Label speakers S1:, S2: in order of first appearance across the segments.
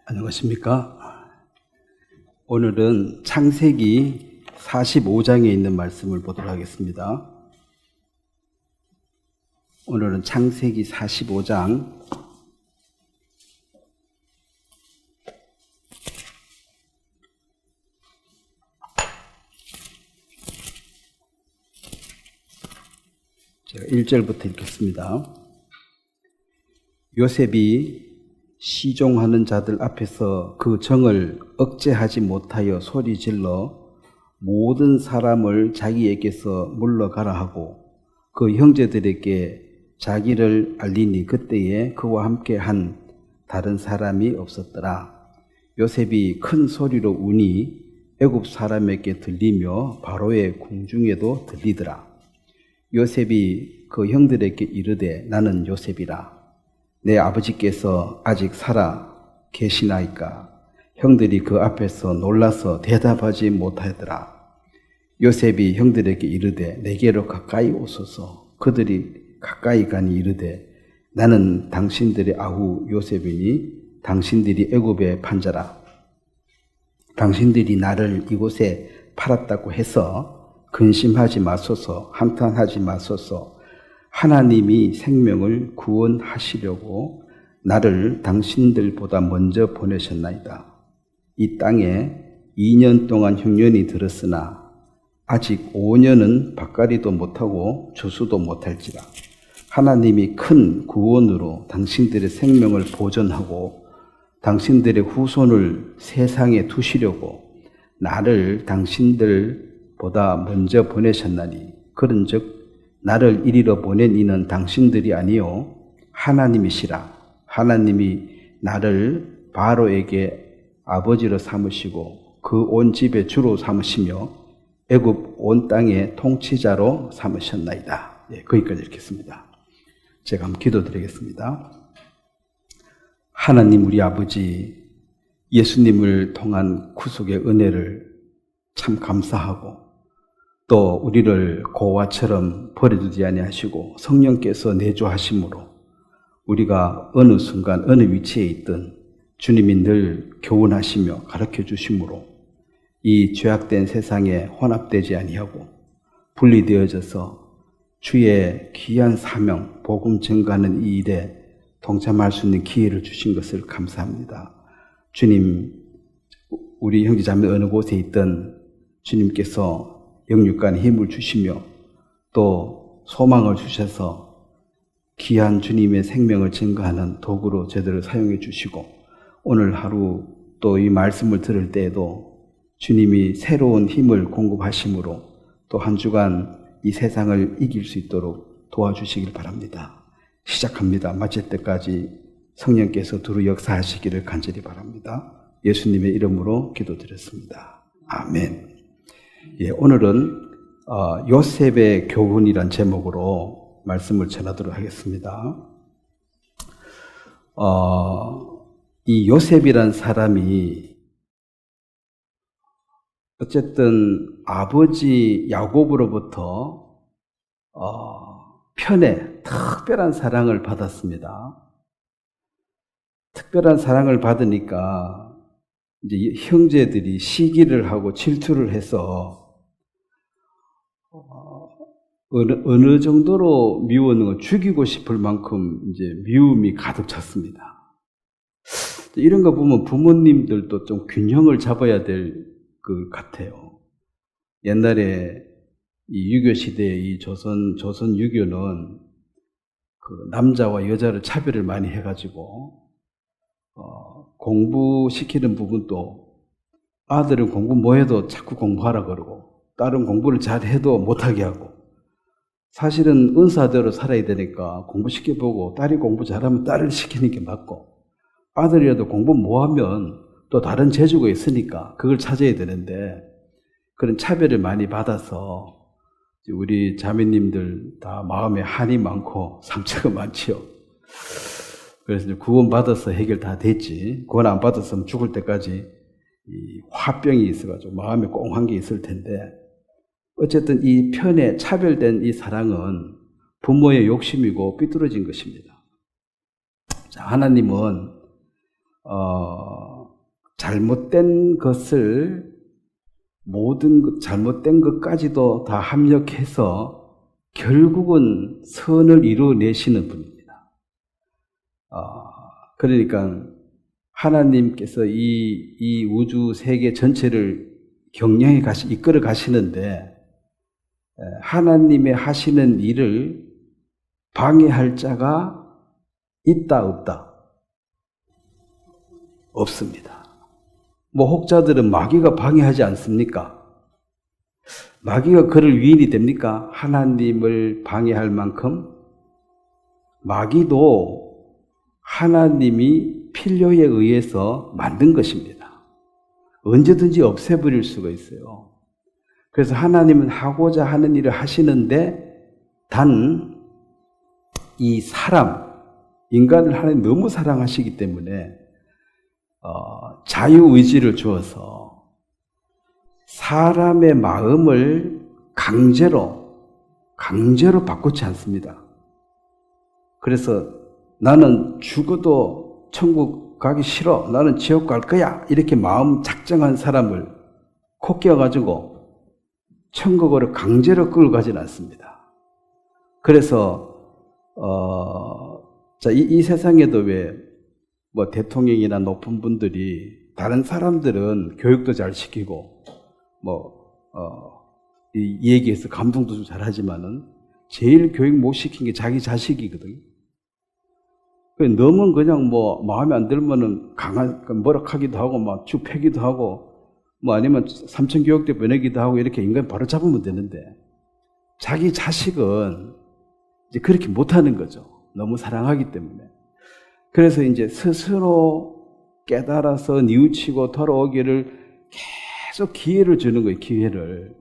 S1: 안녕하십니까? 오늘은 창세기 45장에 있는 말씀을 보도록 하겠습니다. 오늘은 창세기 45장 제가 1절부터 읽겠습니다. 요셉이 시종하는 자들 앞에서 그 정을 억제하지 못하여 소리질러 모든 사람을 자기에게서 물러가라 하고 그 형제들에게 자기를 알리니 그때에 그와 함께 한 다른 사람이 없었더라. 요셉이 큰 소리로 우니 애굽 사람에게 들리며 바로의 궁중에도 들리더라. 요셉이 그 형들에게 이르되 나는 요셉이라. 내 아버지께서 아직 살아 계시나이까? 형들이 그 앞에서 놀라서 대답하지 못하더라. 요셉이 형들에게 이르되 내게로 가까이 오소서. 그들이 가까이 가니 이르되 나는 당신들의 아후 요셉이니 당신들이 애굽의 판자라. 당신들이 나를 이곳에 팔았다고 해서 근심하지 마소서. 한탄하지 마소서. 하나님이 생명을 구원하시려고 나를 당신들보다 먼저 보내셨나이다. 이 땅에 2년 동안 흉년이 들었으나 아직 5년은 밭갈이도 못하고 추수도 못할지라. 하나님이 큰 구원으로 당신들의 생명을 보존하고 당신들의 후손을 세상에 두시려고 나를 당신들보다 먼저 보내셨나니 그런즉 나를 이리로 보낸 이는 당신들이 아니요 하나님이시라. 하나님이 나를 바로에게 아버지로 삼으시고 그 온 집의 주로 삼으시며 애굽 온 땅의 통치자로 삼으셨나이다. 거기까지 읽겠습니다. 제가 한번 기도드리겠습니다. 하나님 우리 아버지, 예수님을 통한 구속의 은혜를 참 감사하고 또 우리를 고아처럼 버려두지 아니하시고 성령께서 내주하심으로 우리가 어느 순간 어느 위치에 있든 주님이 늘 교훈하시며 가르쳐 주심으로 이 죄악된 세상에 혼합되지 아니하고 분리되어져서 주의 귀한 사명, 복음 증거하는 이 일에 동참할 수 있는 기회를 주신 것을 감사합니다. 주님, 우리 형제자매 어느 곳에 있든 주님께서 영육간에 힘을 주시며 또 소망을 주셔서 귀한 주님의 생명을 증거하는 도구로 저희들을 사용해 주시고 오늘 하루 또 이 말씀을 들을 때에도 주님이 새로운 힘을 공급하심으로 또 한 주간 이 세상을 이길 수 있도록 도와주시길 바랍니다. 시작합니다. 마칠 때까지 성령께서 두루 역사하시기를 간절히 바랍니다. 예수님의 이름으로 기도드렸습니다. 아멘. 오늘은 요셉의 교훈이란 제목으로 말씀을 전하도록 하겠습니다. 이 요셉이란 사람이 어쨌든 아버지 야곱으로부터 편에 특별한 사랑을 받았습니다. 특별한 사랑을 받으니까 이제 형제들이 시기를 하고 질투를 해서 어느 정도로 미웠는 죽이고 싶을 만큼 이제 미움이 가득 찼습니다. 이런 거 보면 부모님들도 좀 균형을 잡아야 될 것 같아요. 옛날에 이 유교 시대의 이 조선 유교는 그 남자와 여자를 차별을 많이 해가지고 공부시키는 부분도 아들은 공부 뭐해도 자꾸 공부하라 그러고 딸은 공부를 잘해도 못하게 하고 사실은 은사대로 살아야 되니까 공부시켜보고 딸이 공부 잘하면 딸을 시키는 게 맞고 아들이라도 공부 뭐하면 또 다른 재주가 있으니까 그걸 찾아야 되는데 그런 차별을 많이 받아서 우리 자매님들 다 마음에 한이 많고 상처가 많지요. 그래서 이제 구원받아서 해결 다 됐지. 구원 안 받았으면 죽을 때까지 이 화병이 있어가지고 마음에 꽁한 게 있을 텐데 어쨌든 이 편에 차별된 이 사랑은 부모의 욕심이고 삐뚤어진 것입니다. 자, 하나님은 잘못된 것을 모든 잘못된 것까지도 다 합력해서 결국은 선을 이루어내시는 분입니다. 그러니까 하나님께서 이 우주 세계 전체를 경영해 이끌어 가시는데 하나님의 하시는 일을 방해할 자가 있다 없다? 없습니다. 뭐 혹자들은 마귀가 방해하지 않습니까? 마귀가 그를 위인이 됩니까? 하나님을 방해할 만큼? 마귀도 하나님이 필요에 의해서 만든 것입니다. 언제든지 없애버릴 수가 있어요. 그래서 하나님은 하고자 하는 일을 하시는데 단 이 인간을 하나님 너무 사랑하시기 때문에 자유의지를 주어서 사람의 마음을 강제로 바꾸지 않습니다. 그래서 나는 죽어도 천국 가기 싫어, 나는 지옥 갈 거야, 이렇게 마음 작정한 사람을 코 끼워가지고 천국으로 강제로 끌고 가지는 않습니다. 그래서 이 세상에도 왜 뭐 대통령이나 높은 분들이 다른 사람들은 교육도 잘 시키고 이 얘기에서 감동도 좀 잘하지만은 제일 교육 못 시킨 게 자기 자식이거든요. 너무 그냥 뭐 마음에 안 들면은 뭐락하기도 하고 막 죽패기도 하고 뭐 아니면 삼천교육대 보내기도 하고 이렇게 인간 바로 잡으면 되는데 자기 자식은 이제 그렇게 못하는 거죠. 너무 사랑하기 때문에. 그래서 이제 스스로 깨달아서 뉘우치고 돌아오기를 계속 기회를 주는 거예요, 기회를.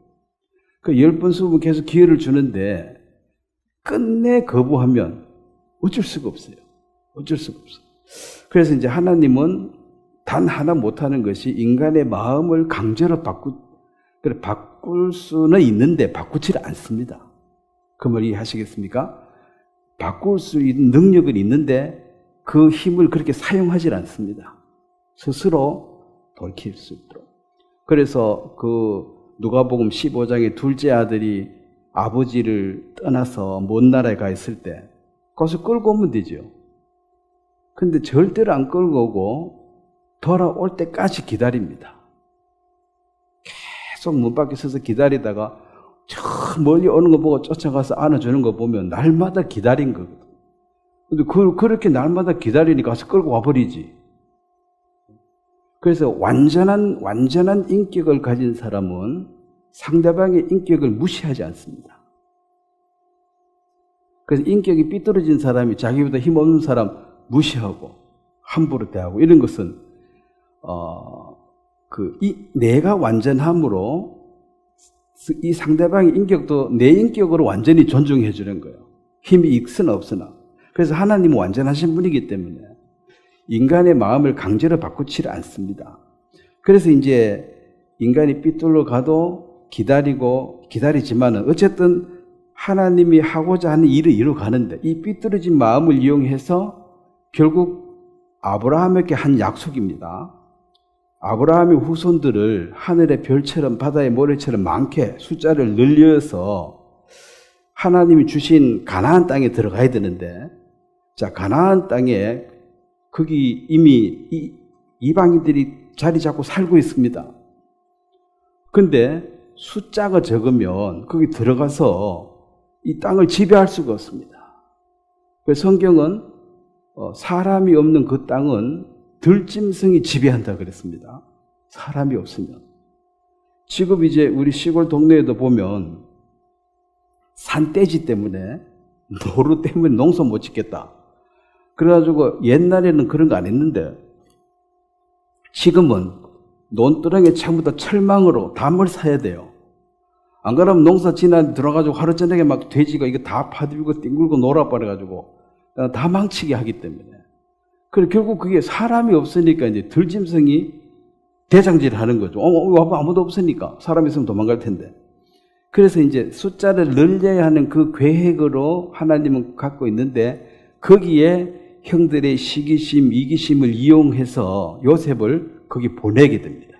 S1: 10번, 20번 계속 기회를 주는데 끝내 거부하면 어쩔 수가 없어요. 어쩔 수가 없어요. 그래서 이제 하나님은 단 하나 못하는 것이 인간의 마음을 강제로 바꿀 수는 있는데 바꾸지를 않습니다. 그 말 이해하시겠습니까? 바꿀 수 있는 능력은 있는데 그 힘을 그렇게 사용하지 않습니다. 스스로 돌이킬 수 있도록. 그래서 누가복음 15장의 둘째 아들이 아버지를 떠나서 먼 나라에 가 있을 때 거기서 끌고 오면 되죠. 근데 절대로 안 끌고 오고 돌아올 때까지 기다립니다. 계속 문 밖에 서서 기다리다가 저 멀리 오는 거 보고 쫓아가서 안아주는 거 보면 날마다 기다린 거거든. 근데 그렇게 날마다 기다리니까 가서 끌고 와버리지. 그래서 완전한 인격을 가진 사람은 상대방의 인격을 무시하지 않습니다. 그래서 인격이 삐뚤어진 사람이 자기보다 힘없는 사람 무시하고 함부로 대하고 이런 것은 내가 완전함으로 이 상대방의 인격도 내 인격으로 완전히 존중해 주는 거예요. 힘이 있으나 없으나. 그래서 하나님은 완전하신 분이기 때문에 인간의 마음을 강제로 바꾸지를 않습니다. 그래서 이제 인간이 삐뚤러 가도 기다리지만은 어쨌든 하나님이 하고자 하는 일을 이루어가는데 이 삐뚤어진 마음을 이용해서 결국 아브라함에게 한 약속입니다. 아브라함의 후손들을 하늘의 별처럼 바다의 모래처럼 많게 숫자를 늘려서 하나님이 주신 가나안 땅에 들어가야 되는데 가나안 땅에 거기 이미 이방인들이 자리 잡고 살고 있습니다. 근데 숫자가 적으면 거기 들어가서 이 땅을 지배할 수가 없습니다. 그래서 성경은 사람이 없는 그 땅은 들짐승이 지배한다 그랬습니다. 사람이 없으면. 지금 이제 우리 시골 동네에도 보면 산돼지 때문에 노루 때문에 농사 못 짓겠다. 그래가지고 옛날에는 그런 거 안 했는데 지금은 논두렁에 전부 다 철망으로 담을 사야 돼요. 안 그러면 농사 지나 들어가지고 하루 저녁에 막 돼지가 이거 다 파들고 뒹굴고 놀아버려가지고 다 망치게 하기 때문에. 그래 결국 그게 사람이 없으니까 이제 들짐승이 대장질을 하는 거죠. 아무도 없으니까 사람이 있으면 도망갈 텐데. 그래서 이제 숫자를 늘려야 하는 그 계획으로 하나님은 갖고 있는데 거기에 형들의 시기심, 이기심을 이용해서 요셉을 거기 보내게 됩니다.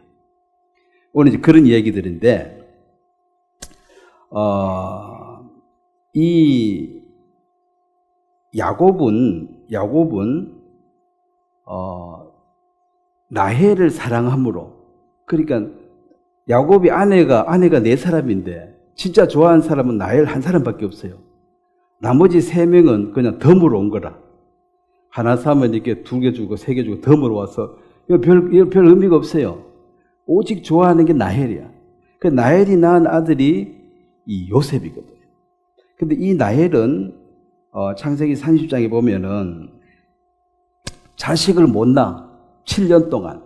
S1: 오늘 이제 그런 얘기들인데, 이 야곱은 라헬을 사랑함으로, 그러니까 야곱이 아내가 네 사람인데 진짜 좋아하는 사람은 라헬 한 사람밖에 없어요. 나머지 세 명은 그냥 덤으로 온 거라. 하나 사면 이렇게 2개 주고 3개 주고 덤으로 와서 이거 별 의미가 없어요. 오직 좋아하는 게 라헬이야. 그 라헬이 낳은 아들이 이 요셉이거든요. 근데 이 라헬은 창세기 30장에 보면은 자식을 못 낳아. 7년 동안.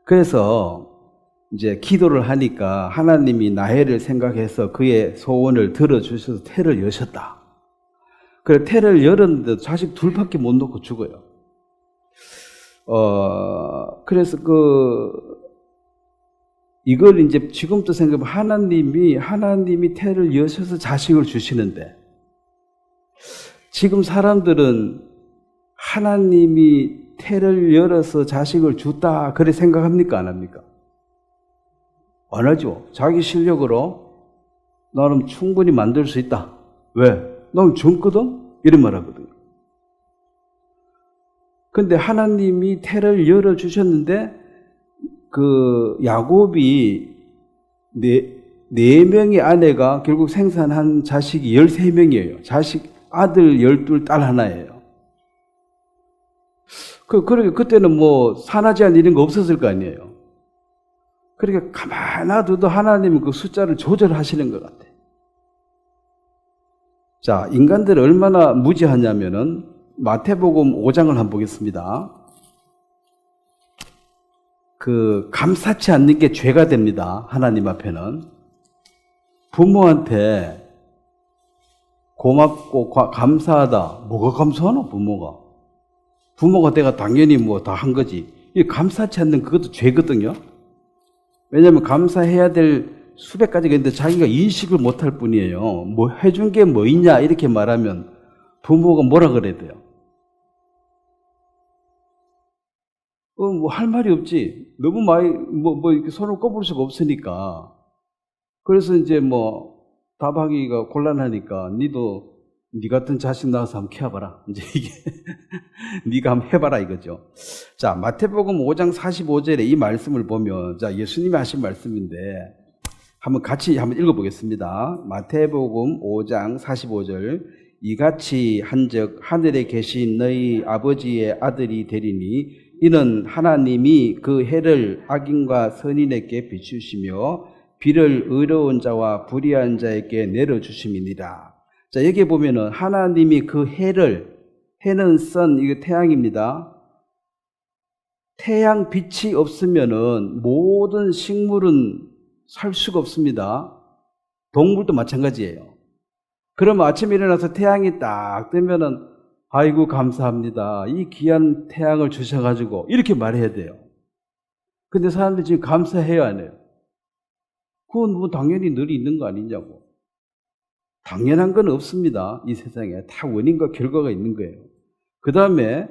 S1: 그래서 이제 기도를 하니까 하나님이 라헬을 생각해서 그의 소원을 들어주셔서 태를 여셨다. 그래, 태를 열었는데 자식 둘밖에 못 놓고 죽어요. 그래서 이걸 이제 지금도 생각하면 하나님이 태를 여셔서 자식을 주시는데, 지금 사람들은 하나님이 태를 열어서 자식을 줬다 그래 생각합니까? 안 합니까? 안 하죠. 자기 실력으로 나는 충분히 만들 수 있다. 왜? 나는 젊거든? 이런 말 하거든요. 근데 하나님이 태를 열어주셨는데 그 야곱이 네 명의 아내가 결국 생산한 자식이 13명이에요. 아들 12, 딸 하나예요. 그러게 그때는 뭐 산화제한 이런 거 없었을 거 아니에요. 그러니까 가만히 놔둬도 하나님은 그 숫자를 조절하시는 것 같아요. 자, 인간들이 얼마나 무지하냐면은 마태복음 5장을 한번 보겠습니다. 감사치 않는 게 죄가 됩니다. 하나님 앞에는. 부모한테 고맙고 감사하다. 뭐가 감사하나, 부모가? 부모가 내가 당연히 뭐 다 한 거지. 이 감사치 않는 그것도 죄거든요. 왜냐하면 감사해야 될 수백 가지가 있는데 자기가 인식을 못할 뿐이에요. 뭐 해준 게 뭐 있냐 이렇게 말하면 부모가 뭐라 그래야 돼요? 뭐 할 말이 없지. 너무 많이 뭐 이렇게 손을 꼽을 수가 없으니까. 그래서 이제 뭐 답하기가 곤란하니까 니 같은 자식 낳아서 한번 키워봐라. 이제 이게 니가 한번 해봐라 이거죠. 자, 마태복음 5장 45절에 이 말씀을 보면, 자, 예수님이 하신 말씀인데 같이 한번 읽어보겠습니다. 마태복음 5장 45절. 이같이 한즉 하늘에 계신 너희 아버지의 아들이 되리니 이는 하나님이 그 해를 악인과 선인에게 비추시며 비를 의로운 자와 불의한 자에게 내려주심이니라. 자, 여기 보면은 하나님이 그 해는 선, 이게 태양입니다. 태양 빛이 없으면은 모든 식물은 살 수가 없습니다. 동물도 마찬가지예요. 그러면 아침에 일어나서 태양이 딱 뜨면은 아이고 감사합니다. 이 귀한 태양을 주셔가지고 이렇게 말해야 돼요. 근데 사람들이 지금 감사해요, 안 해요? 그건 뭐 당연히 늘 있는 거 아니냐고. 당연한 건 없습니다. 이 세상에 다 원인과 결과가 있는 거예요. 그 다음에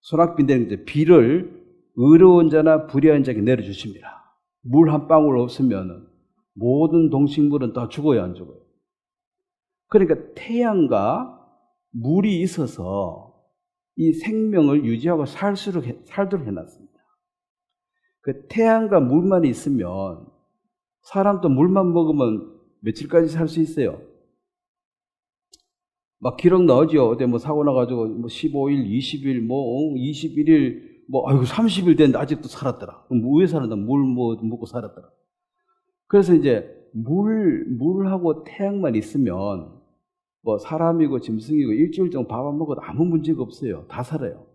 S1: 소낙비인데 이제 비를 의로운 자나 불의한 자에게 내려주십니다. 물 한 방울 없으면 모든 동식물은 다 죽어야 안 죽어요. 그러니까 태양과 물이 있어서 이 생명을 유지하고 살도록 해놨습니다. 그 태양과 물만 있으면 사람도 물만 먹으면 며칠까지 살 수 있어요? 막 기록 나오죠. 어제 뭐 사고 나가지고 뭐 15일, 20일, 뭐 21일, 아이고 30일 됐는데 아직도 살았더라. 왜 살았나? 물 먹고 살았더라. 그래서 이제 물하고 태양만 있으면 뭐 사람이고 짐승이고 일주일 정도 밥 안 먹어도 아무 문제가 없어요. 다 살아요.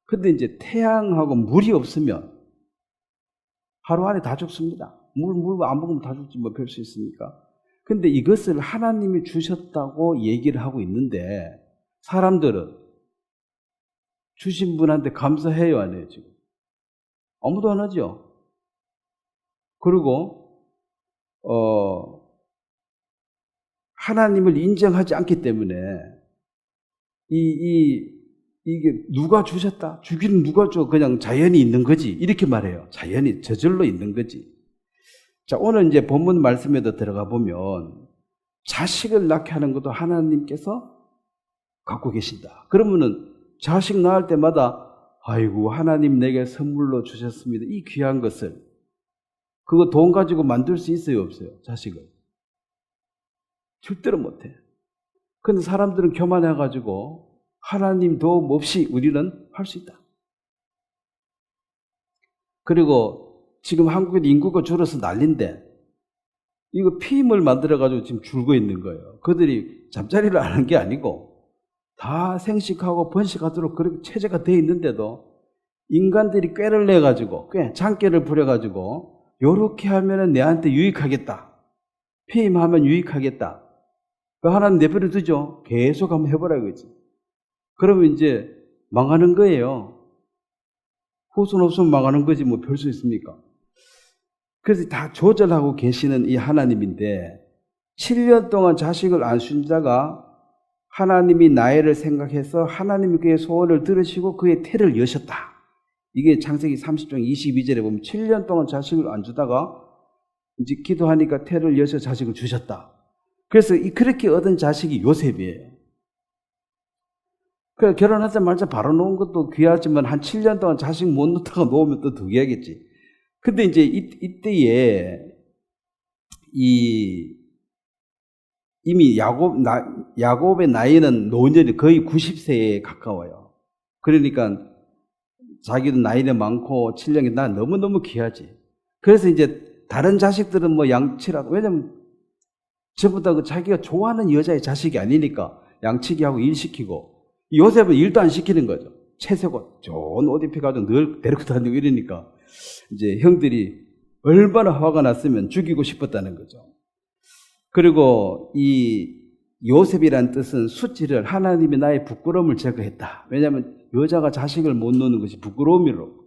S1: 근데 이제 태양하고 물이 없으면 하루 안에 다 죽습니다. 물 안 먹으면 다 죽지 뭐 별 수 있습니까? 근데 이것을 하나님이 주셨다고 얘기를 하고 있는데 사람들은 주신 분한테 감사해요, 안 해요, 지금? 아무도 안 하죠. 그리고 하나님을 인정하지 않기 때문에 이 이게 누가 주셨다? 주기는 누가 줘? 그냥 자연이 있는 거지. 이렇게 말해요. 자연이 저절로 있는 거지. 자, 오늘 이제 본문 말씀에도 들어가 보면 자식을 낳게 하는 것도 하나님께서 갖고 계신다. 그러면은 자식 낳을 때마다 아이고 하나님 내게 선물로 주셨습니다. 이 귀한 것을 그거 돈 가지고 만들 수 있어요, 없어요? 자식을 절대로 못해. 근데 사람들은 교만해가지고 하나님 도움 없이 우리는 할 수 있다. 그리고 지금 한국에 인구가 줄어서 난린데 이거 피임을 만들어가지고 지금 줄고 있는 거예요. 그들이 잠자리를 하는 게 아니고 다 생식하고 번식하도록 그렇게 체제가 되어 있는데도 인간들이 꾀를 내가지고 장깨를 부려가지고 요렇게 하면은 내한테 유익하겠다. 피임하면 유익하겠다. 그 하나님 내버려 두죠. 계속 한번 해보라 이거지. 그러면 이제 망하는 거예요. 후손 없으면 망하는 거지 뭐 별 수 있습니까? 그래서 다 조절하고 계시는 이 하나님인데 7년 동안 자식을 안 준 자가 하나님이 나이를 생각해서 하나님이 그의 소원을 들으시고 그의 태를 여셨다. 이게 창세기 30장 22절에 보면 7년 동안 자식을 안 주다가 이제 기도하니까 태를 여셔 자식을 주셨다. 그래서 그렇게 얻은 자식이 요셉이에요. 그래 결혼하자마자 바로 놓은 것도 귀하지만 한 7년 동안 자식 못 놓다가 놓으면 또 더 귀하겠지. 근데 이제 이때에 이미 야곱의 나이는 노년이 거의 90세에 가까워요. 그러니까 자기도 나이도 많고 7년이 나 너무너무 귀하지. 그래서 이제 다른 자식들은 뭐 양치라도, 왜냐면 전부 다 그 자기가 좋아하는 여자의 자식이 아니니까 양치기 하고 일 시키고, 요셉은 일도 안 시키는 거죠. 채색옷, 좋은 옷 입혀가지고 늘 데리고 다니고 이러니까 이제 형들이 얼마나 화가 났으면 죽이고 싶었다는 거죠. 그리고 이 요셉이란 뜻은 수치를, 하나님이 나의 부끄러움을 제거했다. 왜냐하면 여자가 자식을 못 놓는 것이 부끄러움이로.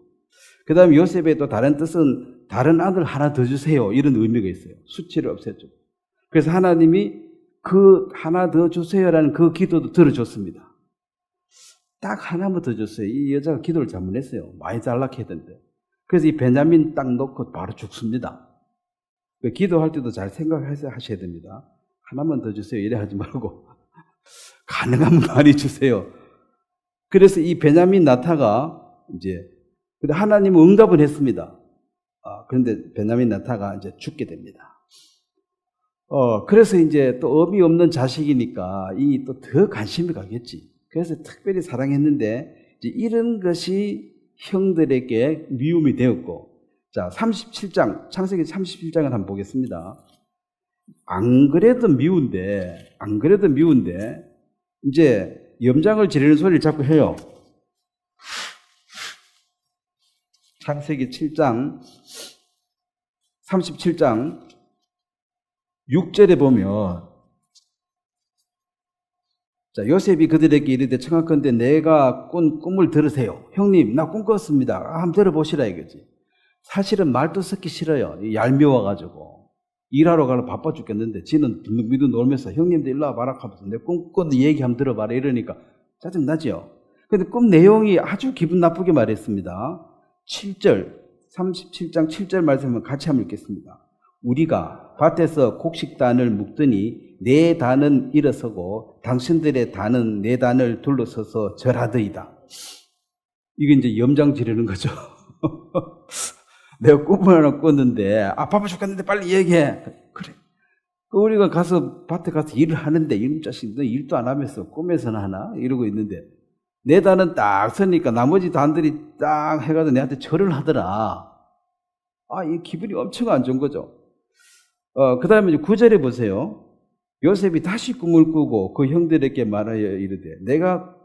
S1: 그 다음에 요셉의 또 다른 뜻은 다른 아들 하나 더 주세요. 이런 의미가 있어요. 수치를 없애줘. 그래서 하나님이 그 하나 더 주세요라는 그 기도도 들어줬습니다. 딱 하나만 더 줬어요. 이 여자가 기도를 잘못했어요. 많이 잘락해야 되는데. 그래서 이 베냐민 딱 놓고 바로 죽습니다. 기도할 때도 잘 생각하셔야 됩니다. 하나만 더 주세요. 이래 하지 말고 가능하면 많이 주세요. 그래서 이 베냐민 나타가 이제 근데 하나님은 응답을 했습니다. 그런데 베냐민 나타가 이제 죽게 됩니다. 그래서 이제 또 의미 없는 자식이니까 이 또 더 관심이 가겠지. 그래서 특별히 사랑했는데 이제 이런 것이 형들에게 미움이 되었고, 자 37장 창세기 37장을 한번 보겠습니다. 안 그래도 미운데 이제 염장을 지르는 소리를 자꾸 해요. 창세기 7장 37장 6절에 보면, 자 요셉이 그들에게 이르되 청하건대 내가 꾼 꿈을 들으세요. 형님 나 꿈 꿨습니다. 한번 들어보시라 이거지. 사실은 말도 섞기 싫어요. 얄미워가지고 일하러 가려 바빠 죽겠는데 지는 둥둥둥 놀면서 형님들 일로 와봐라 하면서 내 꿈 꿨는데 얘기 한번 들어봐라 이러니까 짜증나지요. 근데 꿈 내용이 아주 기분 나쁘게 말했습니다. 7절 37장 7절 말씀을 같이 한번 읽겠습니다. 우리가 밭에서 곡식단을 묶더니 내 단은 일어서고 당신들의 단은 내 단을 둘러서서 절하더이다. 이게 이제 염장 지르는 거죠. 내가 꿈을 하나 꿨는데 바빠 죽겠는데 빨리 얘기해. 그래. 우리가 가서 밭에 가서 일을 하는데 이놈 자식 너 일도 안 하면서 꿈에서나 하나? 이러고 있는데 내 단은 딱 서니까 나머지 단들이 딱 해가지고 내한테 절을 하더라. 이 기분이 엄청 안 좋은 거죠. 그 다음에 이제 9절에 보세요. 요셉이 다시 꿈을 꾸고 그 형들에게 말하여 이르되 내가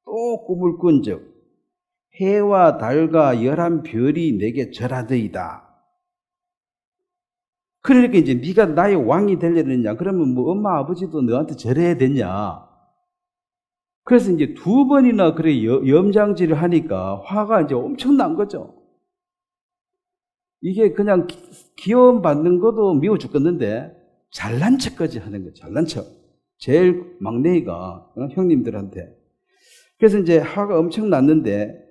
S1: 또 꿈을 꾼즉 해와 달과 11별이 내게 절하더이다. 그러니까 이제 네가 나의 왕이 되려느냐? 그러면 뭐 엄마 아버지도 너한테 절해야 되냐? 그래서 이제 두 번이나 그래 염장질을 하니까 화가 이제 엄청난 거죠. 이게 그냥 귀여움 받는 것도 미워 죽겠는데 잘난 척까지 하는 거. 잘난 척. 제일 막내가 형님들한테 그래서 이제 화가 엄청 났는데,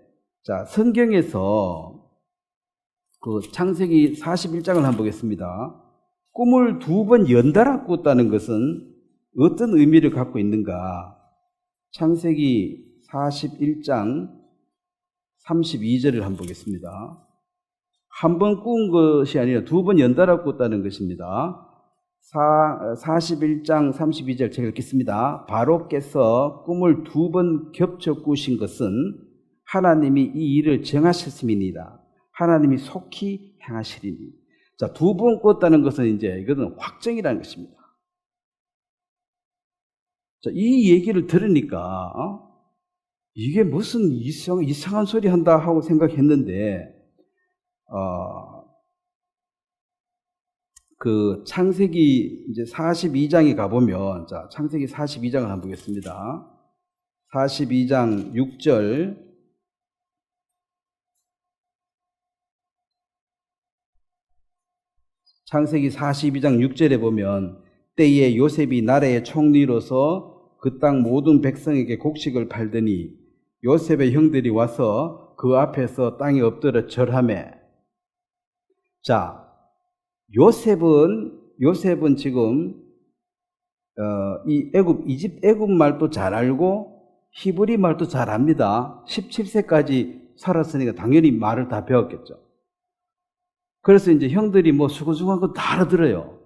S1: 자, 성경에서 그 창세기 41장을 한번 보겠습니다. 꿈을 2번 연달아 꿨다는 것은 어떤 의미를 갖고 있는가? 창세기 41장 32절을 한번 보겠습니다. 한 번 꾼 것이 아니라 2번 연달아 꿨다는 것입니다. 41장 32절 제가 읽겠습니다. 바로께서 꿈을 2번 겹쳐 꾸신 것은 하나님이 이 일을 정하셨음이니라. 하나님이 속히 행하시리니. 자, 2번 꿨다는 것은 이제 이것은 확정이라는 것입니다. 자, 이 얘기를 들으니까 이게 무슨 이상한 소리 한다 하고 생각했는데, 그 창세기 이제 42장에 가보면, 자, 창세기 42장을 한번 보겠습니다. 42장 6절. 창세기 42장 6절에 보면, 때에 요셉이 나라의 총리로서 그 땅 모든 백성에게 곡식을 팔더니 요셉의 형들이 와서 그 앞에서 땅에 엎드려 절하매. 자, 요셉은 지금 이 애굽 말도 잘 알고 히브리 말도 잘 압니다. 17세까지 살았으니까 당연히 말을 다 배웠겠죠. 그래서 이제 형들이 뭐 수고수고한 거 다 알아들어요.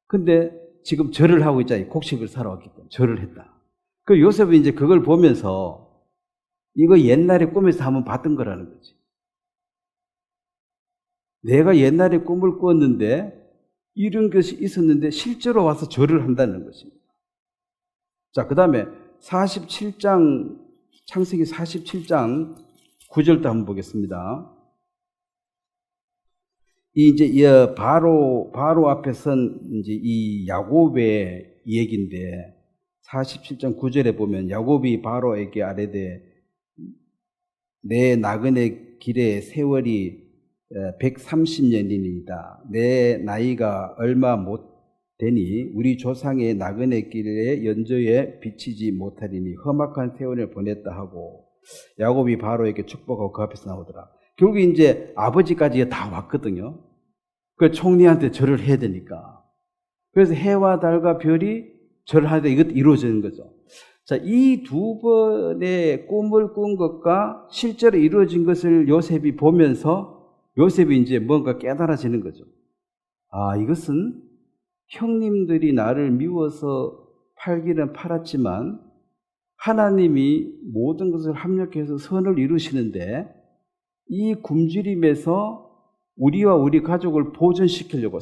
S1: 근데 지금 절을 하고 있잖아요. 곡식을 사러 왔기 때문에 절을 했다. 그 요셉은 이제 그걸 보면서 이거 옛날에 꿈에서 한번 봤던 거라는 거지. 내가 옛날에 꿈을 꿨는데 이런 것이 있었는데 실제로 와서 절을 한다는 것입니다. 자, 그 다음에 47장, 창세기 47장 9절도 한번 보겠습니다. 이제 바로 앞에선 이제 이 야곱의 얘기인데 47장 9절에 보면 야곱이 바로에게 아뢰되 내 나그네 길의 세월이 130년이니이다. 내 나이가 얼마 못 되니 우리 조상의 나그네 길의 연조에 비치지 못하리니 험악한 세월을 보냈다 하고 야곱이 바로에게 축복하고 그 앞에서 나오더라. 결국 이제 아버지까지 다 왔거든요. 그 총리한테 절을 해야 되니까. 그래서 해와 달과 별이 절을 하는데 이것도 이루어지는 거죠. 자, 이 2번의 꿈을 꾼 것과 실제로 이루어진 것을 요셉이 보면서 요셉이 이제 뭔가 깨달아지는 거죠. 아, 이것은 형님들이 나를 미워서 팔기는 팔았지만 하나님이 모든 것을 합력해서 선을 이루시는데 이 굶주림에서 우리와 우리 가족을 보존시키려고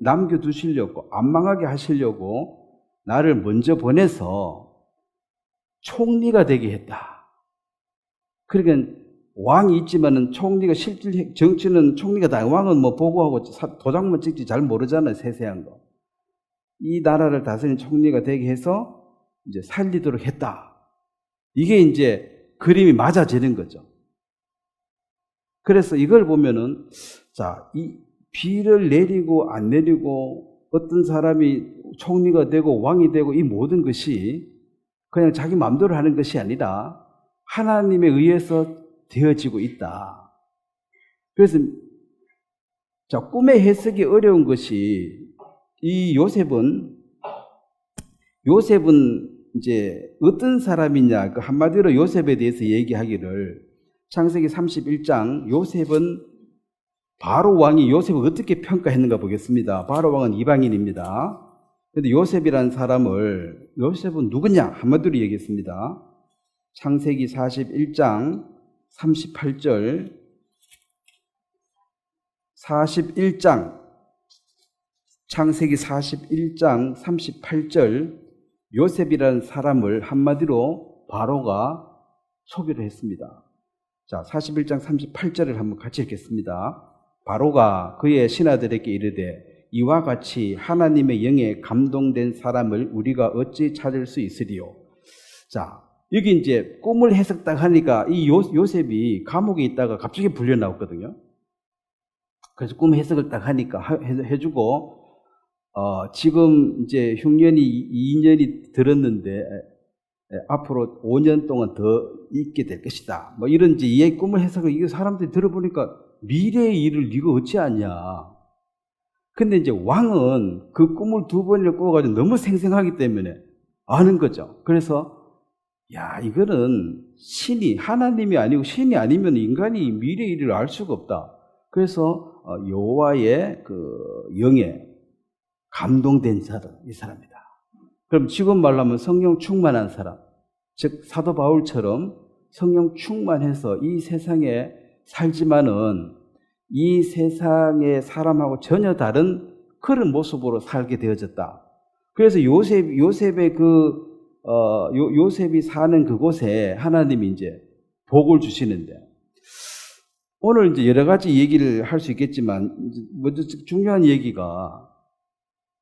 S1: 남겨두시려고 안 망하게 하시려고 나를 먼저 보내서 총리가 되게 했다. 그러니까 왕이 있지만은 총리가 실질 정치는 총리가 다 왕은 뭐 보고하고 도장만 찍지 잘 모르잖아요. 세세한 거. 이 나라를 다스리는 총리가 되게 해서 이제 살리도록 했다. 이게 이제 그림이 맞아지는 거죠. 그래서 이걸 보면은, 자, 이 비를 내리고 안 내리고 어떤 사람이 총리가 되고 왕이 되고 이 모든 것이 그냥 자기 마음대로 하는 것이 아니라 하나님에 의해서 되어지고 있다. 그래서, 자, 꿈의 해석이 어려운 것이 이 요셉은 이제 어떤 사람이냐, 그 한마디로 요셉에 대해서 얘기하기를 창세기 31장 요셉은 바로 왕이 요셉을 어떻게 평가했는가 보겠습니다. 바로 왕은 이방인입니다. 그런데 요셉이라는 사람을 요셉은 누구냐 한마디로 얘기했습니다. 창세기 41장 38절 41장 창세기 41장 38절 요셉이라는 사람을 한마디로 바로가 소개를 했습니다. 자, 41장 38절을 한번 같이 읽겠습니다. 바로가 그의 신하들에게 이르되 이와 같이 하나님의 영에 감동된 사람을 우리가 어찌 찾을 수 있으리요. 자, 여기 이제 꿈을 해석 딱 하니까 이 요셉이 감옥에 있다가 갑자기 불려 나왔거든요. 그래서 꿈 해석을 딱 하니까 해주고 지금 이제 흉년이 2년이 들었는데 앞으로 5년 동안 더 있게 될 것이다. 뭐 이런 이제 이해 꿈을 해석을 이게 사람들이 들어보니까 미래의 일을 이거 어찌하냐. 근데 이제 왕은 그 꿈을 2번이나 꿔가지고 너무 생생하기 때문에 아는 거죠. 그래서 야, 이거는 신이, 하나님이 아니고 신이 아니면 인간이 미래의 일을 알 수가 없다. 그래서 여호와의 그 영에 감동된 사람, 이 사람이다. 그럼 지금 말로 하면 성령 충만한 사람, 즉 사도 바울처럼 성령 충만해서 이 세상에 살지만은 이 세상의 사람하고 전혀 다른 그런 모습으로 살게 되어졌다. 그래서 요셉의 요셉이 사는 그곳에 하나님이 이제 복을 주시는데, 오늘 이제 여러 가지 얘기를 할 수 있겠지만, 먼저 중요한 얘기가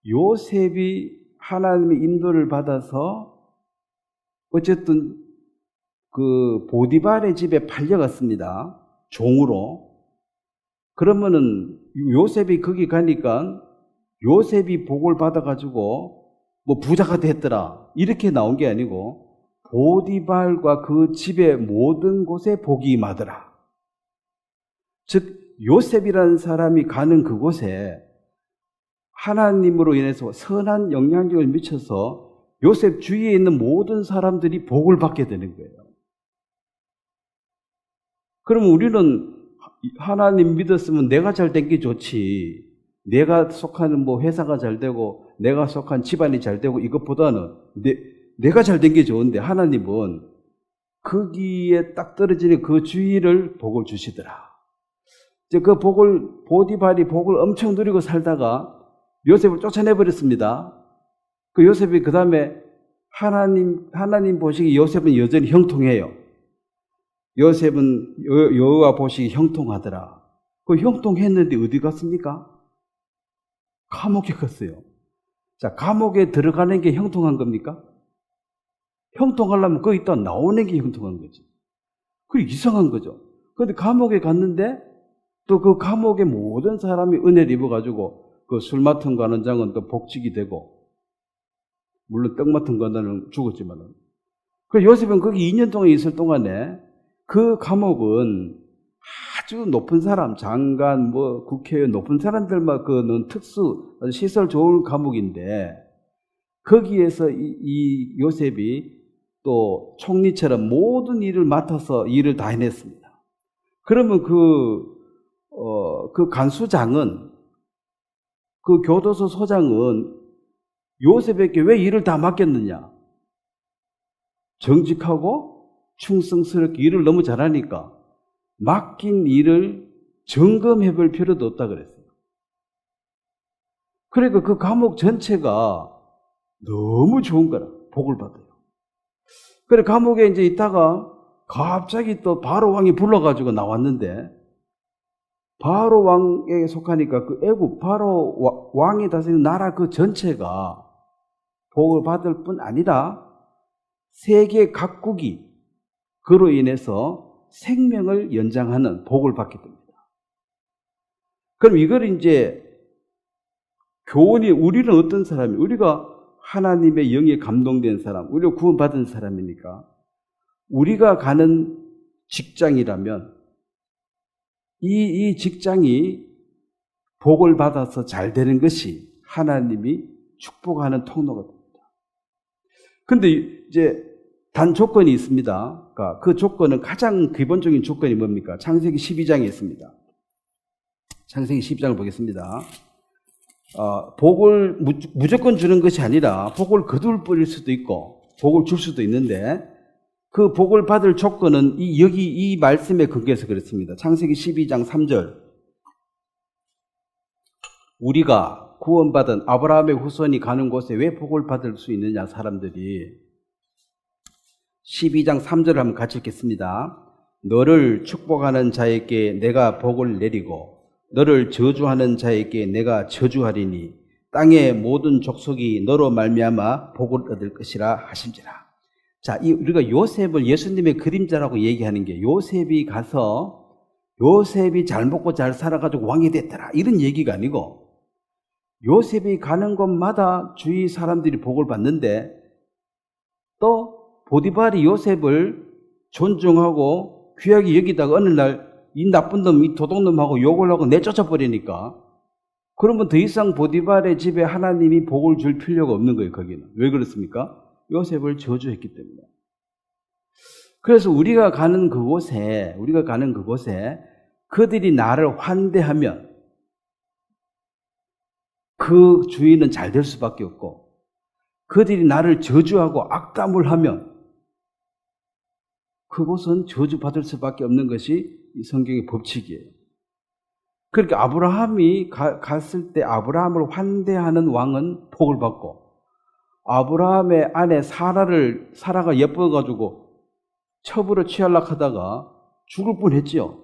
S1: 요셉이 하나님의 인도를 받아서 어쨌든 그 보디발의 집에 팔려갔습니다. 종으로. 그러면은 요셉이 거기 가니까 요셉이 복을 받아가지고 뭐 부자가 됐더라 이렇게 나온 게 아니고 보디발과 그 집의 모든 곳에 복이 임하더라. 즉 요셉이라는 사람이 가는 그곳에 하나님으로 인해서 선한 영향력을 미쳐서 요셉 주위에 있는 모든 사람들이 복을 받게 되는 거예요. 그러면 우리는 하나님 믿었으면 내가 잘 된 게 좋지, 내가 속하는 뭐 회사가 잘 되고 내가 속한 집안이 잘 되고 이것보다는 내가 잘 된 게 좋은데, 하나님은 거기에 딱 떨어지는 그 주위를 복을 주시더라. 이제 그 복을, 보디발이 복을 엄청 누리고 살다가 요셉을 쫓아내버렸습니다. 그 요셉이 그 다음에 하나님 보시기 요셉은 여전히 형통해요. 요셉은 여호와 보시기 형통하더라. 그 형통했는데 어디 갔습니까? 감옥에 갔어요. 자, 감옥에 들어가는 게 형통한 겁니까? 형통하려면 거기 있다 나오는 게 형통한 거지. 그게 이상한 거죠. 그런데 감옥에 갔는데 또 그 감옥에 모든 사람이 은혜를 입어가지고 그 술 맡은 관원장은 또 복직이 되고, 물론 떡 맡은 관원은 죽었지만은, 그 요셉은 거기 2년 동안 있을 동안에 그 감옥은 아주 높은 사람, 장관, 뭐 국회의원 높은 사람들만 그는 특수 시설 좋은 감옥인데, 거기에서 이 요셉이 또 총리처럼 모든 일을 맡아서 일을 다 해냈습니다. 그러면 그 간수장은, 그 교도소 소장은 요셉에게 왜 일을 다 맡겼느냐? 정직하고 충성스럽게 일을 너무 잘하니까 맡긴 일을 점검해 볼 필요도 없다 그랬어요. 그러니까 그 감옥 전체가 너무 좋은 거라, 복을 받아요. 그래 감옥에 이제 있다가 갑자기 또 바로 왕이 불러가지고 나왔는데, 바로 왕에 속하니까 그 애국 바로 왕이 다스리는 나라 그 전체가 복을 받을 뿐 아니라 세계 각국이 그로 인해서 생명을 연장하는 복을 받게 됩니다. 그럼 이걸 이제 교훈이, 우리는 어떤 사람이, 우리가 하나님의 영에 감동된 사람, 우리가 구원받은 사람이니까 우리가 가는 직장이라면 이 직장이 복을 받아서 잘 되는 것이 하나님이 축복하는 통로가 됩니다. 근데 이제 단 조건이 있습니다. 그러니까 그 조건은, 가장 기본적인 조건이 뭡니까? 창세기 12장에 있습니다. 창세기 12장을 보겠습니다. 복을 무조건 주는 것이 아니라 복을 거둘 뿌릴 수도 있고 복을 줄 수도 있는데, 그 복을 받을 조건은 여기 이 말씀에 근거해서 그렇습니다. 창세기 12장 3절. 우리가 구원받은 아브라함의 후손이 가는 곳에 왜 복을 받을 수 있느냐, 사람들이. 12장 3절을 한번 같이 읽겠습니다. 너를 축복하는 자에게 내가 복을 내리고 너를 저주하는 자에게 내가 저주하리니 땅의 모든 족속이 너로 말미암아 복을 얻을 것이라 하심지라. 자, 우리가 요셉을 예수님의 그림자라고 얘기하는 게, 요셉이 가서 요셉이 잘 먹고 잘 살아가지고 왕이 됐더라 이런 얘기가 아니고, 요셉이 가는 곳마다 주위 사람들이 복을 받는데 또 보디발이 요셉을 존중하고 귀하게 여기다가 어느 날 이 나쁜 놈, 이 도둑놈하고 욕을 하고 내쫓아 버리니까, 그러면 더 이상 보디발의 집에 하나님이 복을 줄 필요가 없는 거예요. 거기는 왜 그렇습니까? 요셉을 저주했기 때문에. 그래서 우리가 가는 그곳에 그들이 나를 환대하면 그 주인은 잘 될 수밖에 없고, 그들이 나를 저주하고 악담을 하면 그곳은 저주받을 수밖에 없는 것이 이 성경의 법칙이에요. 그러니까 아브라함이 갔을 때 아브라함을 환대하는 왕은 복을 받고, 아브라함의 아내 사라가 예뻐가지고 첩으로 취하려고 하다가 죽을 뻔했지요.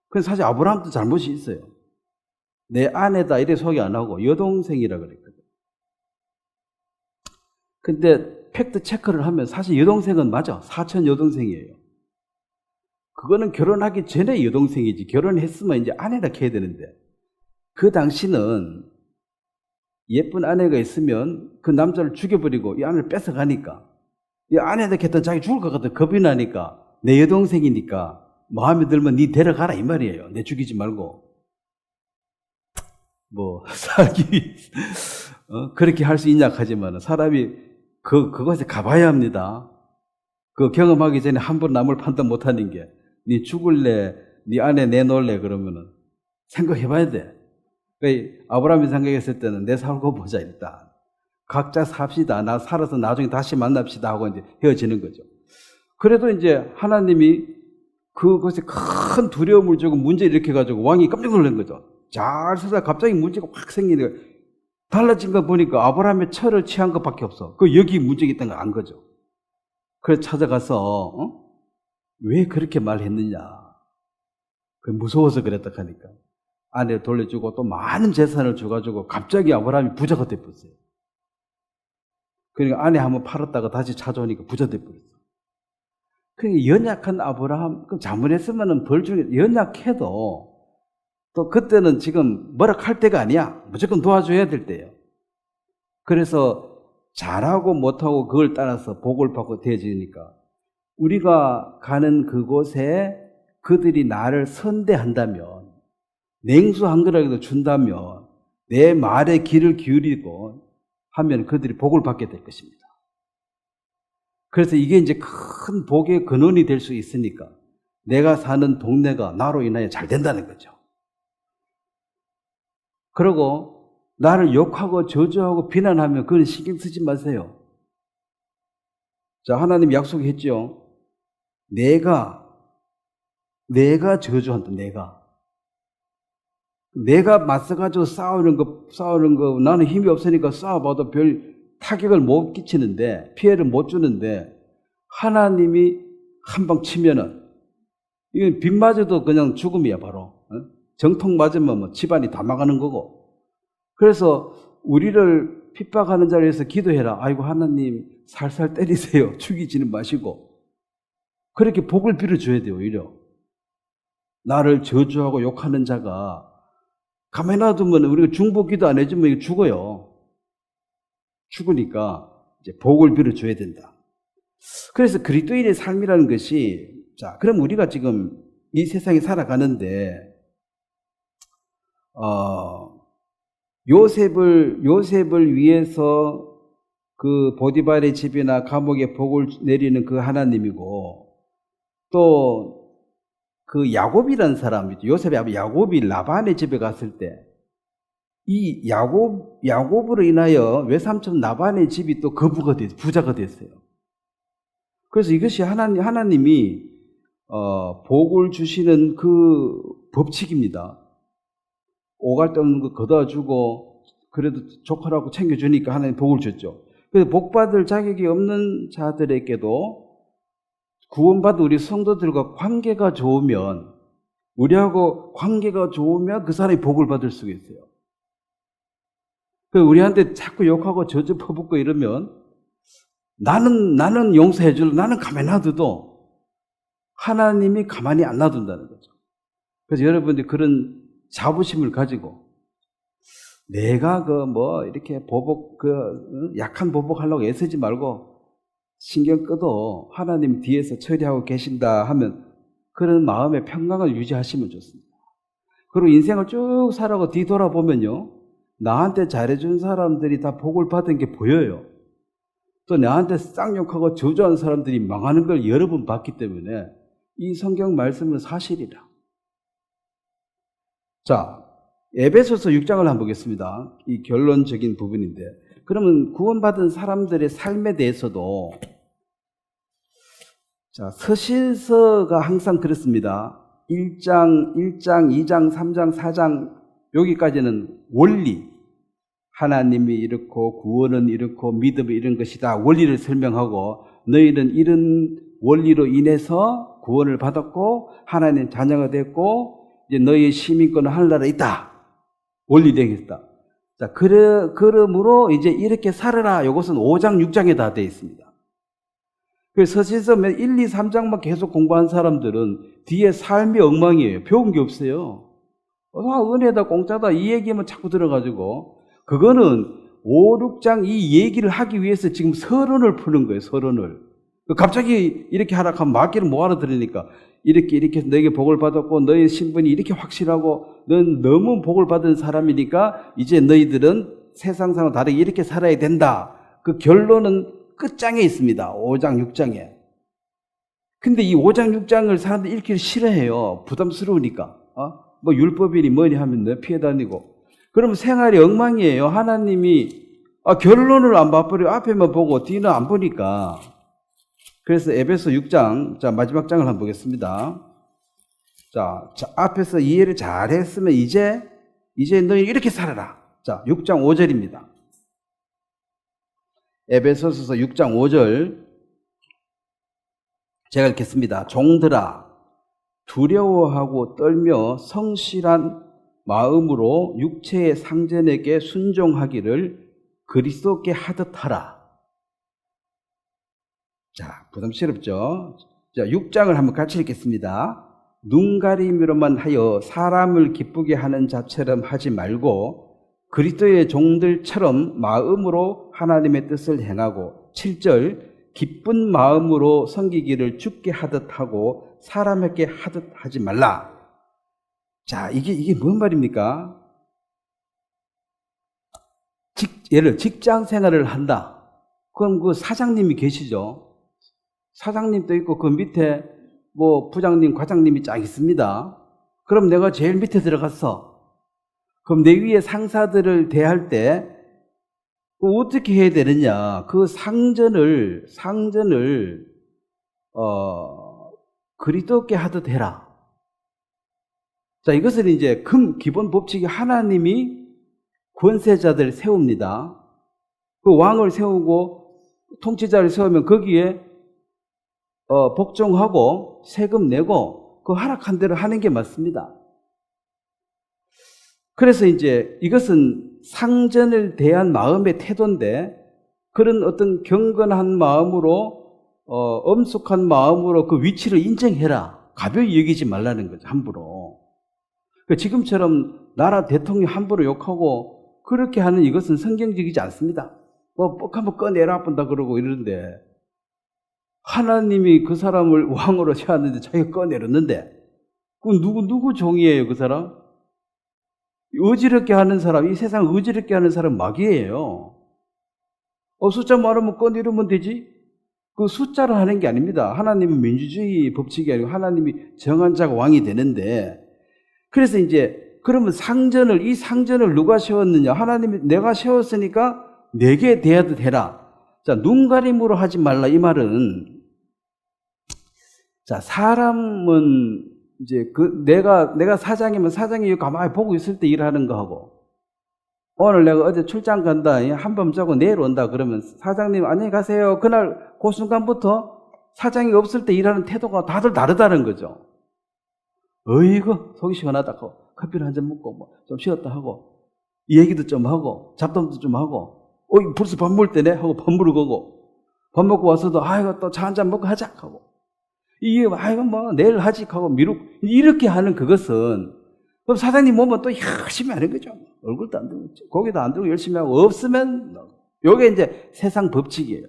S1: 그래서 사실 아브라함도 잘못이 있어요. 내 아내다 이래 소개 안 하고 여동생이라 그랬거든. 근데 팩트 체크를 하면 사실 여동생은 맞아. 사촌 여동생이에요. 그거는 결혼하기 전에 여동생이지, 결혼했으면 이제 아내라 해야 되는데, 그 당시는 예쁜 아내가 있으면 그 남자를 죽여버리고 이 아내를 뺏어가니까, 이 아내한테 했던 자기 죽을 것 같아 겁이 나니까, 내 여동생이니까 마음에 들면 니 데려가라 이 말이에요. 내 죽이지 말고. 뭐 살기 그렇게 할 수 있냐 하지만 사람이 그것에 가봐야 합니다. 그 경험하기 전에 한 번 남을 판단 못하는 게, 니 죽을래, 니 아내 내놓을래 그러면은 생각해봐야 돼. 그러니까 아브라함이 생각했을 때는 내 살고 보자, 일단 각자 삽시다, 나 살아서 나중에 다시 만납시다 하고 이제 헤어지는 거죠. 그래도 이제 하나님이 그것에 큰 두려움을 주고 문제를 일으켜가지고 왕이 깜짝 놀란 거죠. 잘 살다 갑자기 문제가 확 생기는 거예요. 달라진 거 보니까 아브라함의 철을 취한 것밖에 없어. 여기 문제가 있다는 걸 안 거죠. 그래서 찾아가서 왜 그렇게 말했느냐, 무서워서 그랬다 하니까 아내를 돌려주고 또 많은 재산을 줘가지고 갑자기 아브라함이 부자가 돼버렸어요. 그러니까 아내 한번 팔았다가 다시 찾아오니까 부자 돼버렸어. 그러니까 연약한 아브라함, 잘못했으면 벌 중에, 연약해도 또 그때는 지금 뭐라 할 때가 아니야. 무조건 도와줘야 될 때예요. 그래서 잘하고 못하고 그걸 따라서 복을 받고 되어지니까, 우리가 가는 그곳에 그들이 나를 선대한다면, 냉수 한 그릇이라도 준다면, 내 말에 귀를 기울이고 하면 그들이 복을 받게 될 것입니다. 그래서 이게 이제 큰 복의 근원이 될 수 있으니까 내가 사는 동네가 나로 인하여 잘 된다는 거죠. 그리고 나를 욕하고 저주하고 비난하면 그건 신경 쓰지 마세요. 자, 하나님 약속했죠. 내가 저주한다. 내가 맞서가지고 싸우는 거 나는 힘이 없으니까 싸워봐도 별 타격을 못 끼치는데, 피해를 못 주는데, 하나님이 한 방 치면은 이건 빗 맞아도 그냥 죽음이야. 바로 정통 맞으면 뭐 집안이 다 망하는 거고. 그래서 우리를 핍박하는 자리에서 기도해라. 아이고 하나님 살살 때리세요. 죽이지는 마시고. 그렇게 복을 빌어줘야 돼요. 오히려 나를 저주하고 욕하는 자가 가만히 놔두면, 우리가 중보기도 안 해주면 이거 죽어요. 죽으니까 이제 복을 빌어줘야 된다. 그래서 그리스도인의 삶이라는 것이, 자, 그럼 우리가 지금 이 세상에 살아가는데 요셉을 위해서 그 보디발의 집이나 감옥에 복을 내리는 그 하나님이고, 또 그 야곱이라는 사람이죠. 요셉의 야곱이 라반의 집에 갔을 때 이 야곱으로 인하여 외삼촌 라반의 집이 또 부자가 됐어요. 그래서 이것이 하나님이 복을 주시는 그 법칙입니다. 오갈 데 없는 거 걷어주고, 그래도 조카라고 챙겨주니까 하나님 복을 줬죠. 그래서 복받을 자격이 없는 자들에게도 구원받은 우리 성도들과 관계가 좋으면, 우리하고 관계가 좋으면 그 사람이 복을 받을 수가 있어요. 우리한테 자꾸 욕하고 저주 퍼붓고 이러면 나는 용서해줄, 나는 가만히 놔둬도 하나님이 가만히 안 놔둔다는 거죠. 그래서 여러분들이 그런 자부심을 가지고, 내가 이렇게 약한 보복하려고 애쓰지 말고 신경 꺼도 하나님 뒤에서 처리하고 계신다 하면 그런 마음의 평강을 유지하시면 좋습니다. 그리고 인생을 쭉 살아가고 뒤돌아보면요, 나한테 잘해준 사람들이 다 복을 받은 게 보여요. 또 나한테 쌍욕하고 저주한 사람들이 망하는 걸 여러 번 봤기 때문에 이 성경 말씀은 사실이라. 자, 에베소서 6장을 한번 보겠습니다. 이 결론적인 부분인데, 그러면 구원받은 사람들의 삶에 대해서도, 자, 서신서가 항상 그렇습니다. 1장, 2장, 3장, 4장 여기까지는 원리, 하나님이 이렇고 구원은 이렇고 믿음이 이런 것이다, 원리를 설명하고, 너희는 이런 원리로 인해서 구원을 받았고 하나님 자녀가 됐고 이제 너희의 시민권은 하늘나라에 있다, 원리 되겠다. 자, 그러므로 이제 이렇게 살아라. 이것은 5장, 6장에 다 되어 있습니다. 그래서 서신서 1, 2, 3장만 계속 공부한 사람들은 뒤에 삶이 엉망이에요. 배운 게 없어요. 은혜다, 공짜다 이 얘기만 자꾸 들어가지고, 그거는 5, 6장 이 얘기를 하기 위해서 지금 서론을 푸는 거예요. 서론을. 갑자기 이렇게 하라 하면 말귀를 못 알아들으니까, 이렇게 해서 너에게 복을 받았고 너의 신분이 이렇게 확실하고 넌 너무 복을 받은 사람이니까 이제 너희들은 세상 사람과 다르게 이렇게 살아야 된다. 그 결론은 끝장에 있습니다. 5장, 6장에. 근데 이 5장, 6장을 사람들이 읽기를 싫어해요. 부담스러우니까. 뭐 율법이니 뭐니 하면 피해 다니고. 그러면 생활이 엉망이에요. 하나님이 결론을 안 봐버리고 앞에만 보고 뒤는 안 보니까. 그래서 에베소 6장, 자, 마지막 장을 한번 보겠습니다. 자, 앞에서 이해를 잘 했으면 이제 너희 이렇게 살아라. 자, 6장 5절입니다. 에베소서 6장 5절. 제가 읽겠습니다. 종들아, 두려워하고 떨며 성실한 마음으로 육체의 상전에게 순종하기를 그리스도께 하듯 하라. 자, 부담스럽죠? 자, 6장을 한번 같이 읽겠습니다. 눈가림으로만 하여 사람을 기쁘게 하는 자처럼 하지 말고 그리스도의 종들처럼 마음으로 하나님의 뜻을 행하고, 7절, 기쁜 마음으로 섬기기를 주께 하듯 하고 사람에게 하듯 하지 말라. 자, 이게 뭔 말입니까? 예를 직장 생활을 한다. 그럼 그 사장님이 계시죠? 사장님도 있고 그 밑에 뭐 부장님, 과장님이 쫙 있습니다. 그럼 내가 제일 밑에 들어갔어. 그럼 내 위에 상사들을 대할 때 어떻게 해야 되느냐? 그 상전을 그리스도께 하듯 해라. 자, 이것은 이제 기본 법칙이 하나님이 권세자들을 세웁니다. 그 왕을 세우고 통치자를 세우면 거기에 복종하고 세금 내고 그 허락한 대로 하는 게 맞습니다. 그래서 이제 이것은 상전을 대한 마음의 태도인데, 그런 어떤 경건한 마음으로 엄숙한 마음으로 그 위치를 인정해라. 가벼이 여기지 말라는 거죠. 함부로. 지금처럼 나라 대통령 함부로 욕하고 그렇게 하는 이것은 성경적이지 않습니다. 뭐 한번 꺼내라 본다 그러고 이러는데, 하나님이 그 사람을 왕으로 세웠는데 자기가 꺼내렸는데, 그 누구 종이에요, 그 사람? 어지럽게 하는 사람, 이 세상 어지럽게 하는 사람 마귀예요. 숫자 많으면 꺼내려면 되지? 그 숫자로 하는 게 아닙니다. 하나님은 민주주의 법칙이 아니고 하나님이 정한 자가 왕이 되는데, 그래서 이제 그러면 이 상전을 누가 세웠느냐? 하나님이 내가 세웠으니까 내게 대하듯 해라. 자, 눈가림으로 하지 말라. 이 말은, 자, 사람은 이제 내가 사장이면 사장이 가만히 보고 있을 때 일하는 거하고, 오늘 내가 어제 출장 간다, 한밤 자고 내일 온다 그러면 사장님 안녕히 가세요. 그날 그 순간부터 사장이 없을 때 일하는 태도가 다들 다르다는 거죠. 어이구 속이 시원하다 하고 커피를 한 잔 먹고 뭐 좀 쉬었다 하고 이 얘기도 좀 하고 잡담도 좀 하고, 벌써 밥 먹을 때네 하고 밥 먹으러 가고, 밥 먹고 와서도 아이고 또 차 한 잔 먹고 하자 하고, 이게 아이고 뭐 내일 하지 하고 이렇게 하는 그것은, 그럼 사장님 오면 또 열심히 하는 거죠. 얼굴도 안 들고 고개도 안 들고 열심히 하고, 없으면 요게 이제 세상 법칙이에요.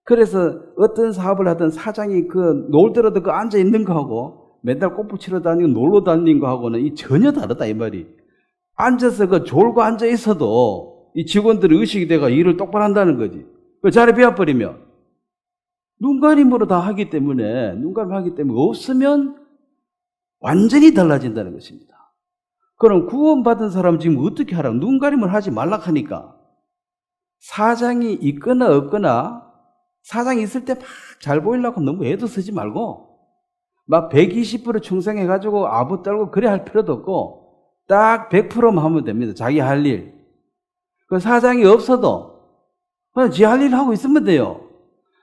S1: 그래서 어떤 사업을 하든 사장이 그 놀더라도 그 앉아 있는 거하고 맨날 골프 치러 다니고 놀러 다니는 거하고는 이 전혀 다르다 이 말이. 앉아서 그 졸고 앉아 있어도 이 직원들의 의식이 돼가 일을 똑바로 한다는 거지. 그 자리 비워버리면 눈가림으로 다 하기 때문에 없으면 완전히 달라진다는 것입니다. 그럼 구원받은 사람 지금 어떻게 하라고? 눈가림을 하지 말라 하니까 사장이 있거나 없거나 사장이 있을 때 막 잘 보이려고 너무 애도 쓰지 말고 막 120% 충성해가지고 아부 떨고 그래 할 필요도 없고 딱 100%만 하면 됩니다. 자기 할 일. 그 사장이 없어도 그냥 지 할 일 하고 있으면 돼요.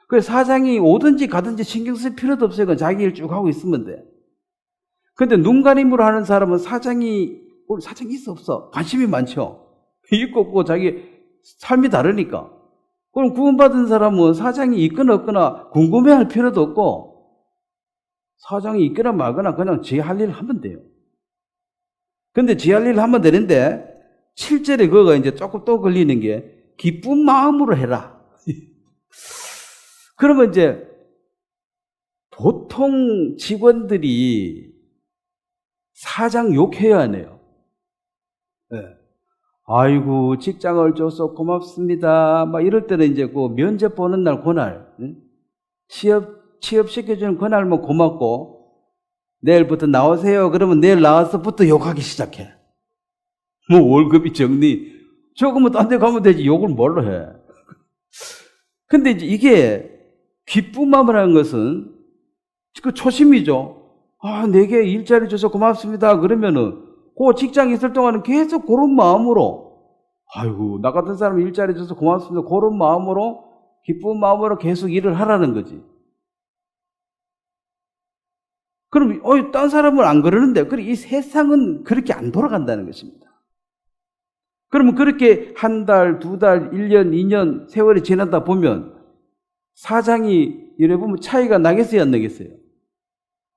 S1: 그래서 사장이 오든지 가든지 신경 쓸 필요도 없어요. 그냥 자기 일 쭉 하고 있으면 돼. 근데 눈가림으로 하는 사람은 사장이 있어 없어? 관심이 많죠. 있고 없고 자기 삶이 다르니까. 그럼 구원받은 사람은 사장이 있거나 없거나 궁금해할 필요도 없고 사장이 있거나 말거나 그냥 지 할 일 하면 돼요. 근데 지 할 일 하면 되는데 7절에 그거가 이제 조금 또 걸리는 게 기쁜 마음으로 해라. 그러면 이제 보통 직원들이 사장 욕해야 하네요. 네. 아이고 직장을 줘서 고맙습니다. 막 이럴 때는 이제 그 면접 보는 날 그날 취업 시켜주는 그날만 고맙고 내일부터 나오세요. 그러면 내일 나와서부터 욕하기 시작해. 뭐 월급이 적니? 적으면 딴 데 가면 되지 욕을 뭘로 해. 근데 이제 이게 기쁜 마음을 하는 것은 그 초심이죠. 아, 내게 일자리 줘서 고맙습니다. 그러면은 그 직장에 있을 동안은 계속 그런 마음으로 아이고 나 같은 사람 일자리 줘서 고맙습니다. 그런 마음으로 기쁜 마음으로 계속 일을 하라는 거지. 그럼 딴 사람은 안 그러는데 이 세상은 그렇게 안 돌아간다는 것입니다. 그러면 그렇게 한 달, 두 달, 1년, 2년 세월이 지나다 보면 사장이 이래 보면 차이가 나겠어요, 안 나겠어요?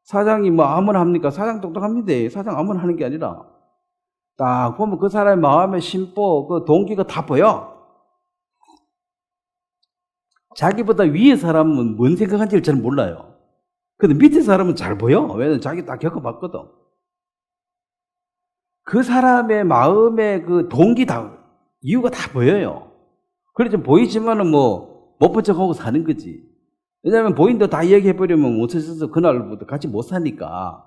S1: 사장이 뭐 아무나 합니까? 사장 똑똑합니다. 사장 아무나 하는 게 아니라 딱 보면 그 사람의 마음의 심보, 그 동기가 다 보여. 자기보다 위의 사람은 뭔 생각하는지를 잘 몰라요. 근데 밑에 사람은 잘 보여. 왜냐면 자기 다 겪어봤거든. 그 사람의 마음의 그 동기 이유가 다 보여요. 그래서 보이지만은 뭐 못 본 척하고 사는 거지. 왜냐하면 보인다 다 이야기해버리면 못 있어서 그날부터 같이 못 사니까.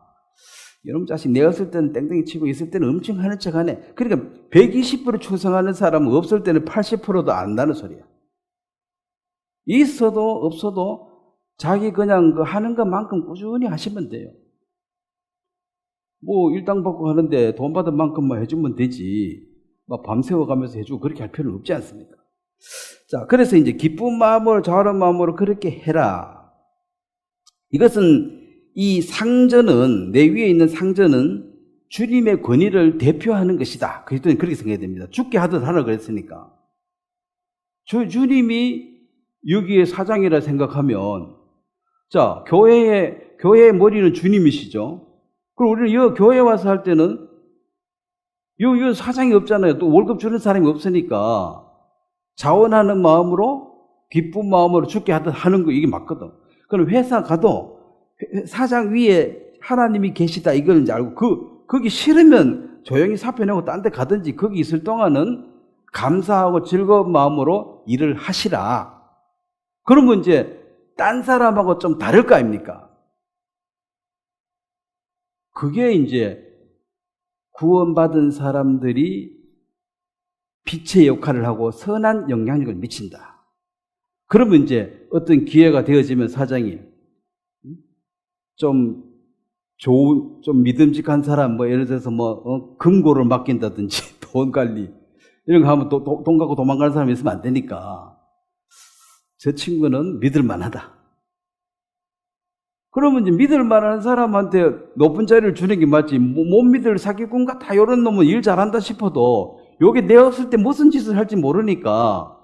S1: 여러분 자식 내가 없을 때는 땡땡이 치고 있을 때는 엄청 하는 척 하네. 그러니까 120% 충성하는 사람은 없을 때는 80%도 안 나는 소리야. 있어도 없어도 자기 그냥 그 하는 것만큼 꾸준히 하시면 돼요. 뭐 일당 받고 하는데 돈 받은 만큼만 해주면 되지. 막 밤새워 가면서 해주고 그렇게 할 필요는 없지 않습니까? 자, 그래서 이제 기쁜 마음으로 자원한 마음으로 그렇게 해라. 이것은 이 상전은 내 위에 있는 상전은 주님의 권위를 대표하는 것이다. 그리스도는 그렇게 생각해야 됩니다. 죽게 하듯 하라 그랬으니까. 주님이 여기에 사장이라 생각하면 자, 교회의 머리는 주님이시죠. 그럼 우리는 이 교회 와서 할 때는 이 사장이 없잖아요. 또 월급 주는 사람이 없으니까 자원하는 마음으로 기쁜 마음으로 죽게 하듯 하는 거 이게 맞거든. 그럼 회사 가도 사장 위에 하나님이 계시다 이걸 이제 알고 거기 싫으면 조용히 사표 내고 딴 데 가든지 거기 있을 동안은 감사하고 즐거운 마음으로 일을 하시라. 그러면 이제 딴 사람하고 좀 다를 거 아닙니까? 그게 이제 구원받은 사람들이 빛의 역할을 하고 선한 영향력을 미친다. 그러면 이제 어떤 기회가 되어지면 사장이 좀 믿음직한 사람, 뭐 예를 들어서 금고를 맡긴다든지 돈 관리 이런 거 하면 돈 갖고 도망가는 사람이 있으면 안 되니까 저 친구는 믿을만하다. 그러면 이제 믿을만한 사람한테 높은 자리를 주는 게 맞지. 못 믿을 사기꾼 같아 이런 놈은 일 잘한다 싶어도 여기 내 없을 때 무슨 짓을 할지 모르니까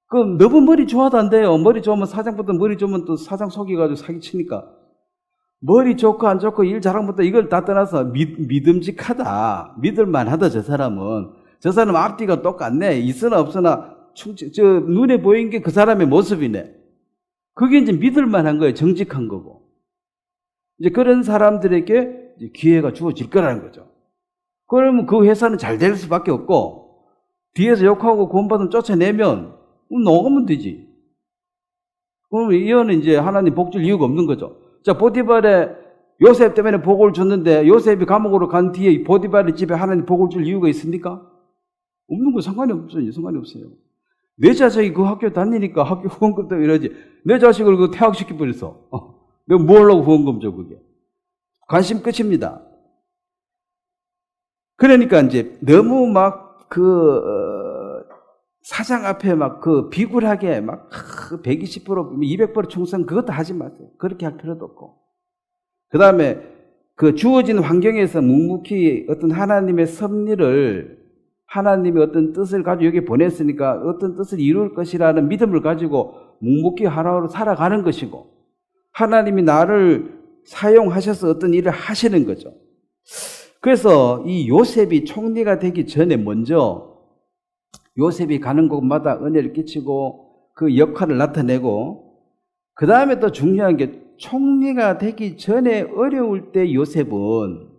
S1: 그럼 너무 머리 좋아도 안 돼요. 머리 좋으면 사장보다 머리 좋으면 또 사장 속여가지고 사기치니까 머리 좋고 안 좋고 일 잘한부터 이걸 다 떠나서 믿음직하다. 믿을만하다. 저 사람 앞뒤가 똑같네. 있으나 없으나 눈에 보이는 게 그 사람의 모습이네. 그게 이제 믿을 만한 거예요. 정직한 거고. 이제 그런 사람들에게 이제 기회가 주어질 거라는 거죠. 그러면 그 회사는 잘 될 수밖에 없고, 뒤에서 욕하고 구원받으면 쫓아내면 나가면 되지. 그럼 이거는 이제 하나님 복 줄 이유가 없는 거죠. 자, 보디발에 요셉 때문에 복을 줬는데 요셉이 감옥으로 간 뒤에 보디발의 집에 하나님 복을 줄 이유가 있습니까? 없는 거 상관이 없어요. 상관이 없어요. 내 자식이 그 학교 다니니까 학교 후원금 때문에 이러지. 내 자식을 그 퇴학시켜버렸어. 내가 뭐 하려고 후원금 줘, 그게. 관심 끝입니다. 그러니까 이제 너무 막 사장 앞에 막 비굴하게 막 120%, 200% 충성 그것도 하지 마세요. 그렇게 할 필요도 없고. 그 다음에 주어진 환경에서 묵묵히 어떤 하나님의 섭리를, 하나님의 어떤 뜻을 가지고 여기 보냈으니까 어떤 뜻을 이룰 것이라는 믿음을 가지고 묵묵히 하루하루 살아가는 것이고, 하나님이 나를 사용하셔서 어떤 일을 하시는 거죠. 그래서 이 요셉이 총리가 되기 전에 먼저 요셉이 가는 곳마다 은혜를 끼치고 그 역할을 나타내고, 그 다음에 또 중요한 게 총리가 되기 전에 어려울 때 요셉은,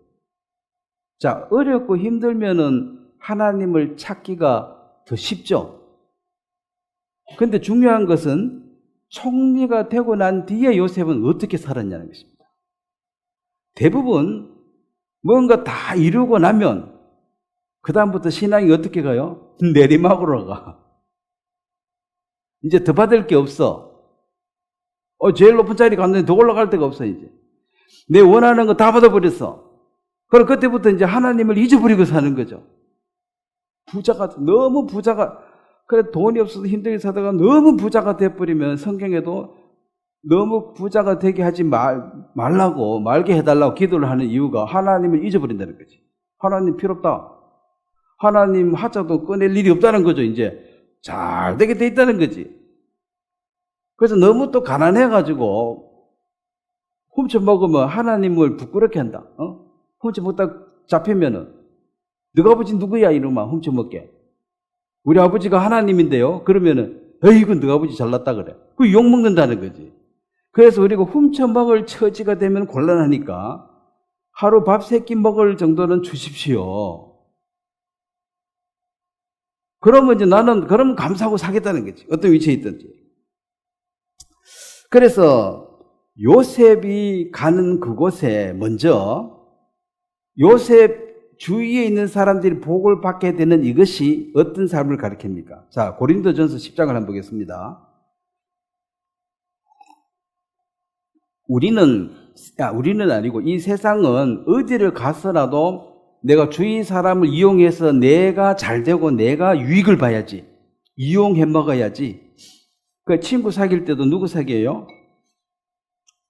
S1: 자, 어렵고 힘들면은 하나님을 찾기가 더 쉽죠. 근데 중요한 것은 총리가 되고 난 뒤에 요셉은 어떻게 살았냐는 것입니다. 대부분 뭔가 다 이루고 나면 그 다음부터 신앙이 어떻게 가요? 내리막으로 가. 이제 더 받을 게 없어. 제일 높은 자리 갔는데 더 올라갈 데가 없어. 이제 내 원하는 거 다 받아버렸어. 그럼 그때부터 이제 하나님을 잊어버리고 사는 거죠. 너무 부자가, 그래 돈이 없어서 힘들게 살다가 너무 부자가 돼버리면 성경에도 너무 부자가 되게 하지 말라고, 말게 해달라고 기도를 하는 이유가 하나님을 잊어버린다는 거지. 하나님 필요 없다. 하나님 하자도 꺼낼 일이 없다는 거죠. 이제 잘 되게 돼 있다는 거지. 그래서 너무 또 가난해가지고 훔쳐 먹으면 하나님을 부끄럽게 한다. 훔쳐 먹다 잡히면은 너가 아버지 누구야? 이러면 훔쳐 먹게. 우리 아버지가 하나님인데요. 그러면은 이건 너가 아버지 잘났다 그래. 그 욕 먹는다는 거지. 그래서 우리가 훔쳐 먹을 처지가 되면 곤란하니까 하루 밥 3끼 먹을 정도는 주십시오. 그러면 이제 나는 그럼 감사하고 사겠다는 거지. 어떤 위치에 있든지. 그래서 요셉이 가는 그곳에 먼저 요셉 주위에 있는 사람들이 복을 받게 되는 이것이 어떤 삶을 가리킵니까? 자, 고린도전서 10장을 한번 보겠습니다. 우리는 아니고 이 세상은 어디를 가서라도 내가 주위 사람을 이용해서 내가 잘 되고 내가 유익을 봐야지. 이용해 먹어야지. 그 친구 사귈 때도 누구 사귀어요?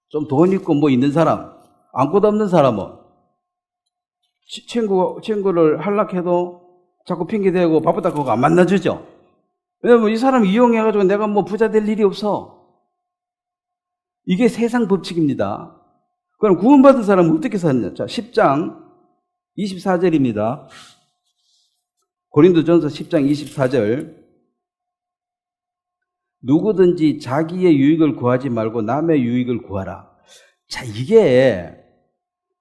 S1: 좀 돈 있고 뭐 있는 사람, 아무것도 없는 사람은 친구를 할락해도 자꾸 핑계대고 바쁘다 그거 안 만나주죠. 왜냐면 이 사람 이용해가지고 내가 뭐 부자 될 일이 없어. 이게 세상 법칙입니다. 그럼 구원받은 사람은 어떻게 사느냐? 자, 10장 24절입니다. 고린도전서 10장 24절. 누구든지 자기의 유익을 구하지 말고 남의 유익을 구하라. 자, 이게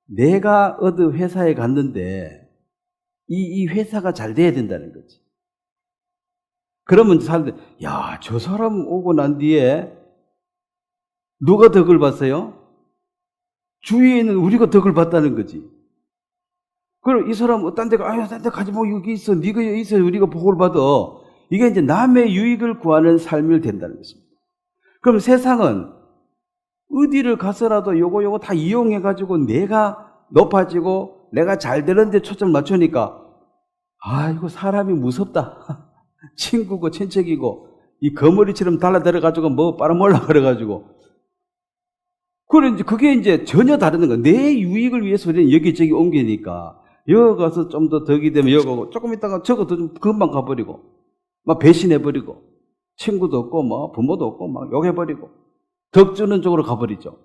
S1: 내가 어디 회사에 갔는데 이 회사가 잘 돼야 된다는 거지. 그러면 사람들, 야, 저 사람 오고 난 뒤에 누가 덕을 봤어요? 주위에 있는 우리가 덕을 봤다는 거지. 그럼 이 사람 딴 데 가지 뭐 여기 있어. 네가 여기 있어. 우리가 복을 받아. 이게 이제 남의 유익을 구하는 삶이 된다는 것입니다. 그럼 세상은 어디를 가서라도 요거 다 이용해가지고 내가 높아지고 내가 잘 되는데 초점 맞추니까 이거 사람이 무섭다. 친구고 친척이고 이 거머리처럼 달라들어가지고 뭐 빨아먹으려고 그래가지고 그게 이제 전혀 다른 거야. 내 유익을 위해서 우리는 여기저기 옮기니까 여기 가서 좀 더 덕이 되면 여기 가고 조금 있다가 저것도 좀 금방 가버리고 막 배신해버리고 친구도 없고 뭐 부모도 없고 막 욕해버리고 덕 주는 쪽으로 가버리죠.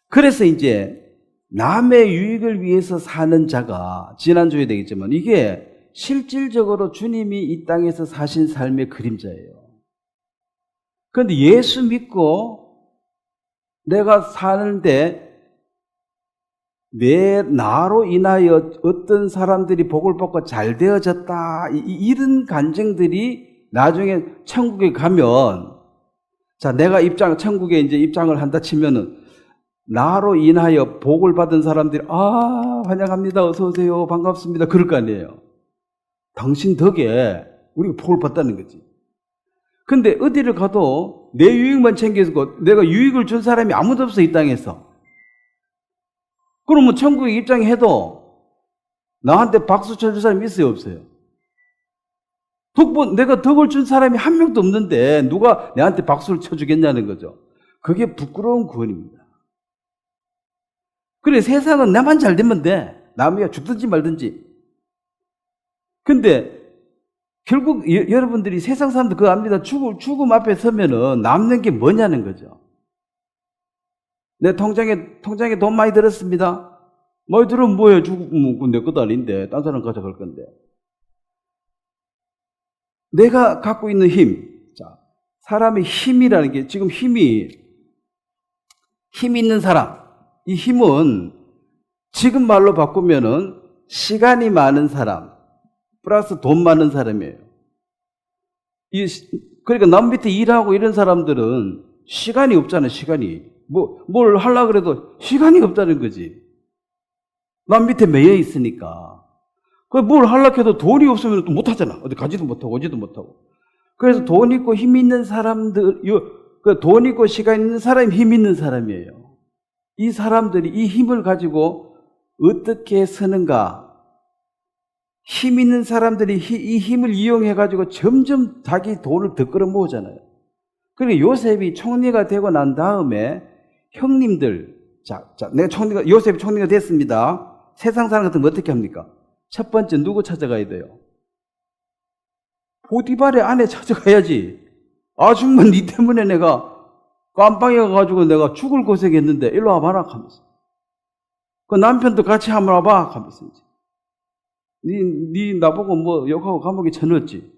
S1: 그래서 이제 남의 유익을 위해서 사는 자가 지난주에 되겠지만 이게 실질적으로 주님이 이 땅에서 사신 삶의 그림자예요. 그런데 예수 믿고 내가 사는데 내 나로 인하여 어떤 사람들이 복을 받고 잘 되어졌다, 이런 간증들이 나중에 천국에 가면, 자, 내가 천국에 이제 입장을 한다 치면은 나로 인하여 복을 받은 사람들이 환영합니다, 어서 오세요, 반갑습니다, 그럴 거 아니에요. 당신 덕에 우리가 복을 받다는 거지. 근데 어디를 가도 내 유익만 챙겨주고 내가 유익을 준 사람이 아무도 없어, 이 땅에서. 그러면 천국에 입장해도 나한테 박수 쳐줄 사람이 있어요, 없어요? 내가 덕을 준 사람이 한 명도 없는데 누가 내한테 박수를 쳐주겠냐는 거죠. 그게 부끄러운 구원입니다. 그래, 세상은 나만 잘 되면 돼. 남이야 죽든지 말든지. 근데 결국 여러분들이 세상 사람들 그거 압니다. 죽음 앞에 서면은 남는 게 뭐냐는 거죠. 내 통장에 돈 많이 들었습니다. 많이 들으면 뭐예요? 죽으면 내 것도 아닌데 딴 사람 가져갈 건데. 내가 갖고 있는 힘. 자, 사람의 힘이라는 게, 지금 힘 있는 사람. 이 힘은 지금 말로 바꾸면은 시간이 많은 사람 플러스 돈 많은 사람이에요. 그러니까 남 밑에 일하고 이런 사람들은 시간이 없잖아요, 시간이. 뭘 하려고 그래도 시간이 없다는 거지. 남 밑에 매여 있으니까. 뭘 하려고 해도 돈이 없으면 또 못하잖아. 어디 가지도 못하고 오지도 못하고. 그래서 돈 있고 힘 있는 사람들, 돈 있고 시간 있는 사람이 힘 있는 사람이에요. 이 사람들이 이 힘을 가지고 어떻게 쓰는가. 힘 있는 사람들이 이 힘을 이용해가지고 점점 자기 돈을 더 끌어모으잖아요. 그리고 요셉이 총리가 되고 난 다음에 형님들, 요셉이 총리가 됐습니다. 세상 사람 같으면 어떻게 합니까? 첫 번째 누구 찾아가야 돼요? 보디발의 아내 찾아가야지. 아줌마 니 때문에 내가 깜빵에 가가지고 내가 죽을 고생했는데 일로 와봐라 하면서. 그 남편도 같이 한번 와봐 하면서. 니 나보고 뭐 욕하고 감옥에 쳐넣었지.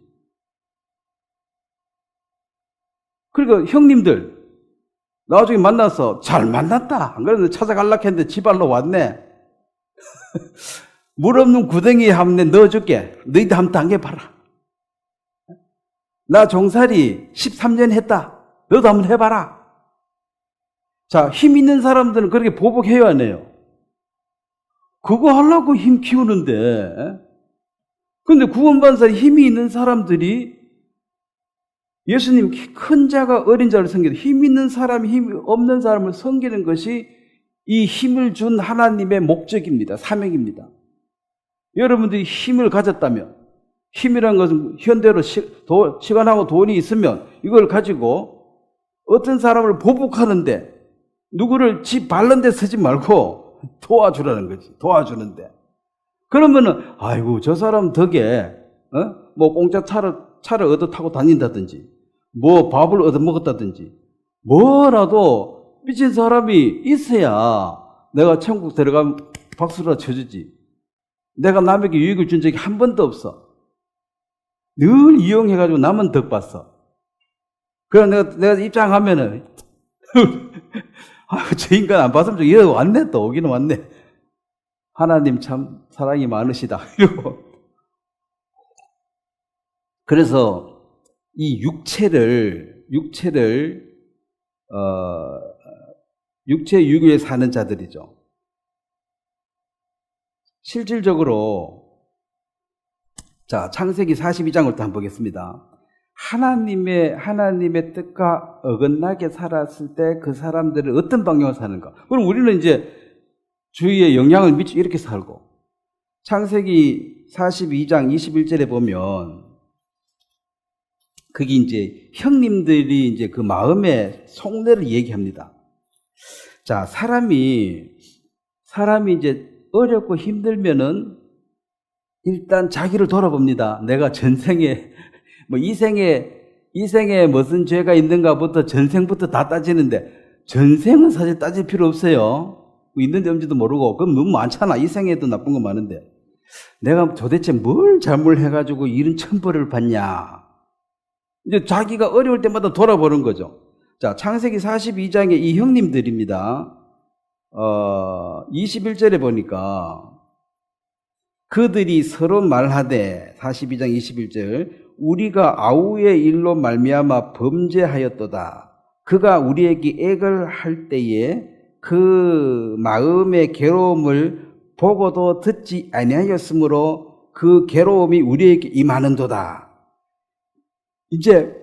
S1: 그러니까 형님들 나중에 만나서 잘 만났다. 안 그래도 찾아갈라 했는데 지발로 왔네. 물 없는 구덩이에 한번 넣어줄게. 너희들 한번 당겨봐라. 나 종살이 13년 했다. 너도 한번 해봐라. 자, 힘 있는 사람들은 그렇게 보복해요, 안 해요? 그거 하려고 힘 키우는데. 근데 구원받은 사람, 힘이 있는 사람들이 예수님 큰 자가 어린 자를 섬기다. 힘 있는 사람이 힘 없는 사람을 섬기는 것이 이 힘을 준 하나님의 목적입니다. 사명입니다. 여러분들이 힘을 가졌다면, 힘이란 것은 현대로 시간하고 돈이 있으면 이걸 가지고 어떤 사람을 보복하는데 누구를 지 바른 데 쓰지 말고 도와주라는 거지. 도와주는데. 그러면은 아이고 저 사람 덕에 뭐 공짜 차를 얻어 타고 다닌다든지 뭐 밥을 얻어 먹었다든지 뭐라도 미친 사람이 있어야 내가 천국 들어가면 박수라 쳐주지. 내가 남에게 유익을 준 적이 한 번도 없어. 늘 이용해가지고 남은 덕 봤어. 그래서 내가 입장하면은 저 인간 안 봤으면 여기 왔네, 또 오기는 왔네. 하나님 참 사랑이 많으시다. 이러고. 그래서 이 육체 유교에 사는 자들이죠. 실질적으로, 자, 창세기 42장을 또 한번 보겠습니다. 하나님의 뜻과 어긋나게 살았을 때 그 사람들은 어떤 방향으로 사는가? 그럼 우리는 이제 주위에 영향을 미치고 이렇게 살고. 창세기 42장 21절에 보면, 그게 이제 형님들이 이제 그 마음의 속내를 얘기합니다. 자, 사람이 이제 어렵고 힘들면은 일단 자기를 돌아봅니다. 내가 전생에, 뭐 이생에 무슨 죄가 있는가부터 전생부터 다 따지는데, 전생은 사실 따질 필요 없어요. 있는지 없는지도 모르고, 그럼 너무 많잖아. 이생에도 나쁜 거 많은데. 내가 도대체 뭘 잘못해가지고 이런 천벌을 받냐. 이제 자기가 어려울 때마다 돌아보는 거죠. 자, 창세기 42장의 이 형님들입니다. 21절에 보니까 그들이 서로 말하되 42장 21절 우리가 아우의 일로 말미암아 범죄하였도다. 그가 우리에게 액을 할 때에 그 마음의 괴로움을 보고도 듣지 아니하였으므로 그 괴로움이 우리에게 임하는도다. 이제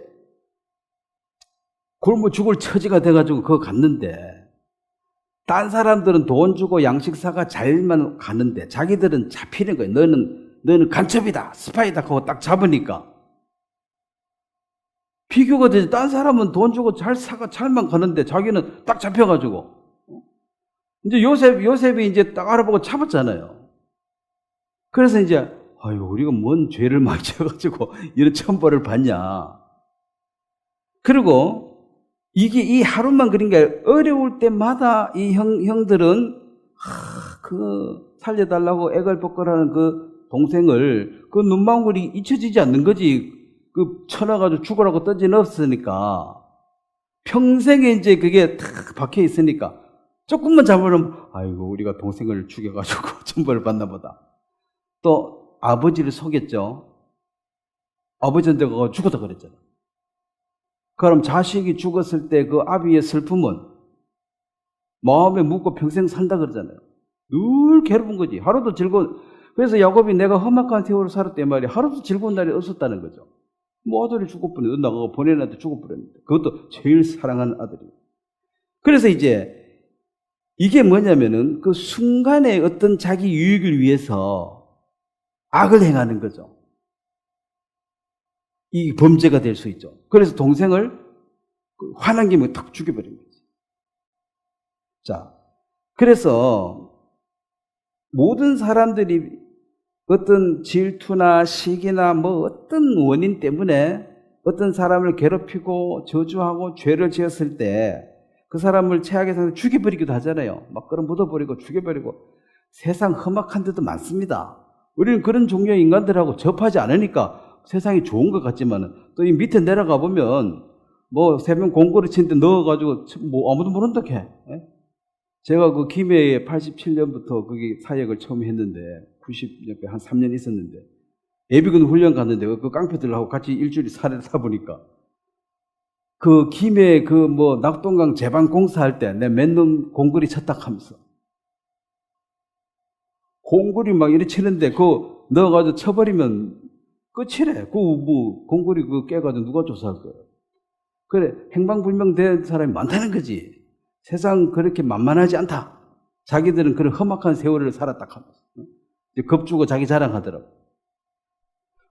S1: 굶어 죽을 처지가 돼가지고 그거 갔는데 딴 사람들은 돈 주고 양식 사가 잘만 가는데 자기들은 잡히는 거예요. 너는 간첩이다, 스파이다 하고 딱 잡으니까 비교가 되지. 딴 사람은 돈 주고 잘 사가 잘만 가는데 자기는 딱 잡혀가지고 이제 요셉이 이제 딱 알아보고 잡았잖아요. 그래서 이제 아유 우리가 뭔 죄를 많이 져가지고 이런 천벌을 받냐. 그리고 이게 이 하루만 그런 게 어려울 때마다 이 형들은 그 살려달라고 애걸 벗거라는 그 동생을 그 눈망울이 잊혀지지 않는 거지. 그 쳐놔가지고 죽으라고 던져넣었으니까 평생에 이제 그게 탁 박혀 있으니까 조금만 잡으면 아이고 우리가 동생을 죽여가지고 천벌을 받나 보다. 또 아버지를 속였죠. 아버지한테 가서 죽었다 그랬잖아. 그럼 자식이 죽었을 때 그 아비의 슬픔은 마음에 묻고 평생 산다 그러잖아요. 늘 괴로운 거지. 하루도 즐거운. 그래서 야곱이 내가 험악한 세월을 살았대 말이야. 하루도 즐거운 날이 없었다는 거죠. 뭐 아들이 죽어버렸는데 나가고 보내는데 죽어버렸는데 그것도 제일 사랑하는 아들이. 그래서 이제 이게 뭐냐면은 그 순간에 어떤 자기 유익을 위해서 악을 행하는 거죠. 이 범죄가 될 수 있죠. 그래서 동생을 화난 김에 탁 죽여버린 거지. 자, 그래서 모든 사람들이 어떤 질투나 시기나 뭐 어떤 원인 때문에 어떤 사람을 괴롭히고 저주하고 죄를 지었을 때 그 사람을 최악의 상태로 죽여버리기도 하잖아요. 막 끌어 묻어버리고 죽여버리고. 세상 험악한 데도 많습니다. 우리는 그런 종류의 인간들하고 접하지 않으니까 세상이 좋은 것 같지만 또 이 밑에 내려가 보면 뭐 새벽 공고리 치는데 넣어가지고 뭐 아무도 모른다 해. 제가 그 김해에 87년부터 거기 사역을 처음 했는데 90년 한 3년 있었는데 예비군 훈련 갔는데 그 깡패들하고 같이 일주일에 살을 사보니까 그 김해 그 뭐 낙동강 제방 공사할 때 내 맨놈 공구리 쳤다 하면서 공구리 막 이렇게 치는데 그거 넣어가지고 쳐버리면 끝이래. 그 뭐 공구리 그 깨가지고 누가 조사할 거야. 그래 행방불명된 사람이 많다는 거지. 세상 그렇게 만만하지 않다. 자기들은 그런 험악한 세월을 살았다 하면서 겁주고 자기 자랑하더라고.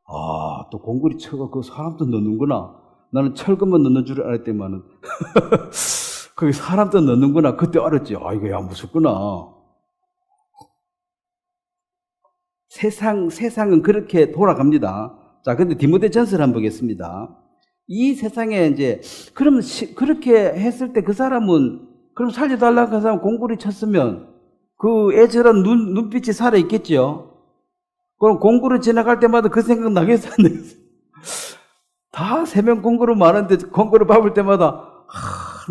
S1: 아, 또 공구리 쳐가 그 사람도 넣는구나. 나는 철근만 넣는 줄 알았더니만은 거기 사람도 넣는구나. 그때 알았지. 아, 이거 야 무섭구나. 세상은 그렇게 돌아갑니다. 자, 근데 디모데전서를 한번 보겠습니다. 이 세상에 이제 그러면 그렇게 했을 때 그 사람은 그럼 살려달라고 한 사람 공구리 쳤으면 그 애처럼 눈빛이 살아있겠죠. 그럼 공구를 지나갈 때마다 그 생각 나겠어? 다 세명 공구를 많은데 공구를 밟을 때마다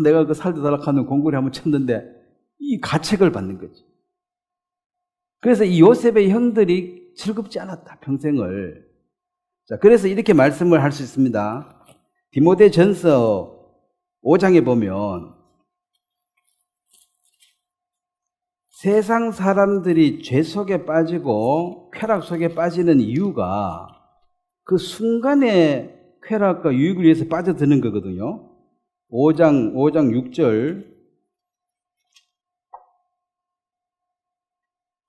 S1: 내가 그 살려달라고 하는 공구를 한번 쳤는데 이 가책을 받는 거지. 그래서 이 요셉의 형들이 즐겁지 않았다, 평생을. 자, 그래서 이렇게 말씀을 할 수 있습니다. 디모데전서 5장에 보면 세상 사람들이 죄 속에 빠지고 쾌락 속에 빠지는 이유가 그 순간의 쾌락과 유익을 위해서 빠져드는 거거든요. 5장 6절.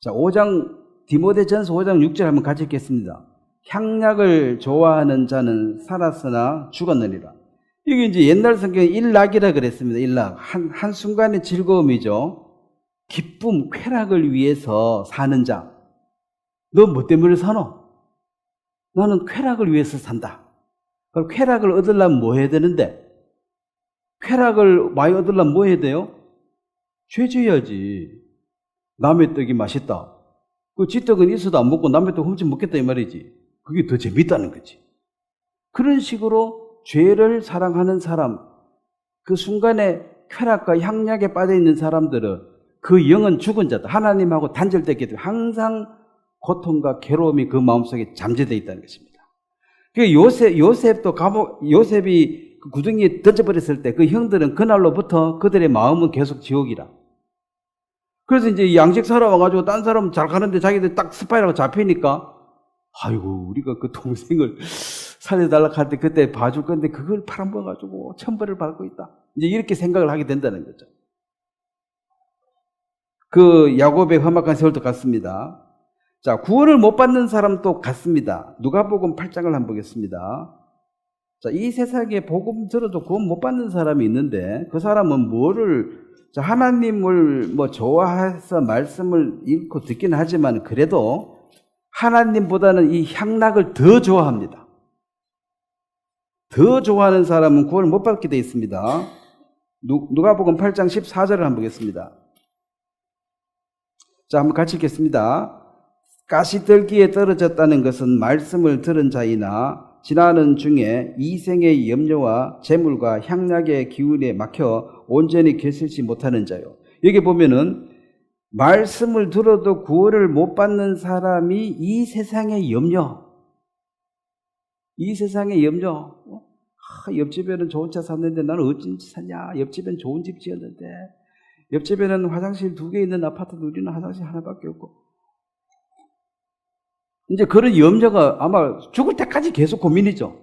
S1: 자, 디모데전서 5장 6절 한번 같이 읽겠습니다. 향락을 좋아하는 자는 살았으나 죽었느니라. 이게 이제 옛날 성경에 일락이라 그랬습니다. 일락. 한순간의 즐거움이죠. 기쁨, 쾌락을 위해서 사는 자. 너 뭐 때문에 사노? 나는 쾌락을 위해서 산다. 그럼 쾌락을 얻으려면 뭐 해야 되는데? 쾌락을 많이 얻으려면 뭐 해야 돼요? 죄 지어야지. 남의 떡이 맛있다. 그 지 떡은 있어도 안 먹고 남의 떡 훔쳐 먹겠다 이 말이지. 그게 더 재밌다는 거지. 그런 식으로 죄를 사랑하는 사람, 그 순간에 쾌락과 향락에 빠져 있는 사람들은 그 영은 죽은 자다. 하나님하고 단절됐기 때문에 항상 고통과 괴로움이 그 마음속에 잠재되어 있다는 것입니다. 그 요셉이 그 구덩이에 던져버렸을 때 그 형들은 그날로부터 그들의 마음은 계속 지옥이라. 그래서 이제 양식 사러 와가지고 딴 사람 잘 가는데 자기들 딱 스파이라고 잡히니까 아이고 우리가 그 동생을 살려달라고 할 때 그때 봐줄 건데 그걸 팔아먹어가지고 천벌을 받고 있다. 이제 이렇게 생각을 하게 된다는 거죠. 그 야곱의 험악한 세월도 같습니다. 자, 구원을 못 받는 사람도 같습니다. 누가복음 8장을 한번 보겠습니다. 자, 이 세상에 복음 들어도 구원 못 받는 사람이 있는데 그 사람은 자, 하나님을 좋아해서 말씀을 읽고 듣긴 하지만 그래도 하나님보다는 이 향락을 더 좋아합니다. 더 좋아하는 사람은 구원을 못 받게 되어 있습니다. 누가복음 8장 14절을 한번 보겠습니다. 자, 한번 같이 읽겠습니다. 가시떨기에 떨어졌다는 것은 말씀을 들은 자이나 지나는 중에 이생의 염려와 재물과 향락의 기운에 막혀 온전히 결실치 못하는 자요. 여기 보면은 말씀을 들어도 구원을 못 받는 사람이 이 세상의 염려. 옆집에는 좋은 차 샀는데 나는 어쩐 지 샀냐. 옆집엔 좋은 집 지었는데 옆집에는 화장실 2개 있는 아파트도 우리는 화장실 하나밖에 없고. 이제 그런 염려가 아마 죽을 때까지 계속 고민이죠.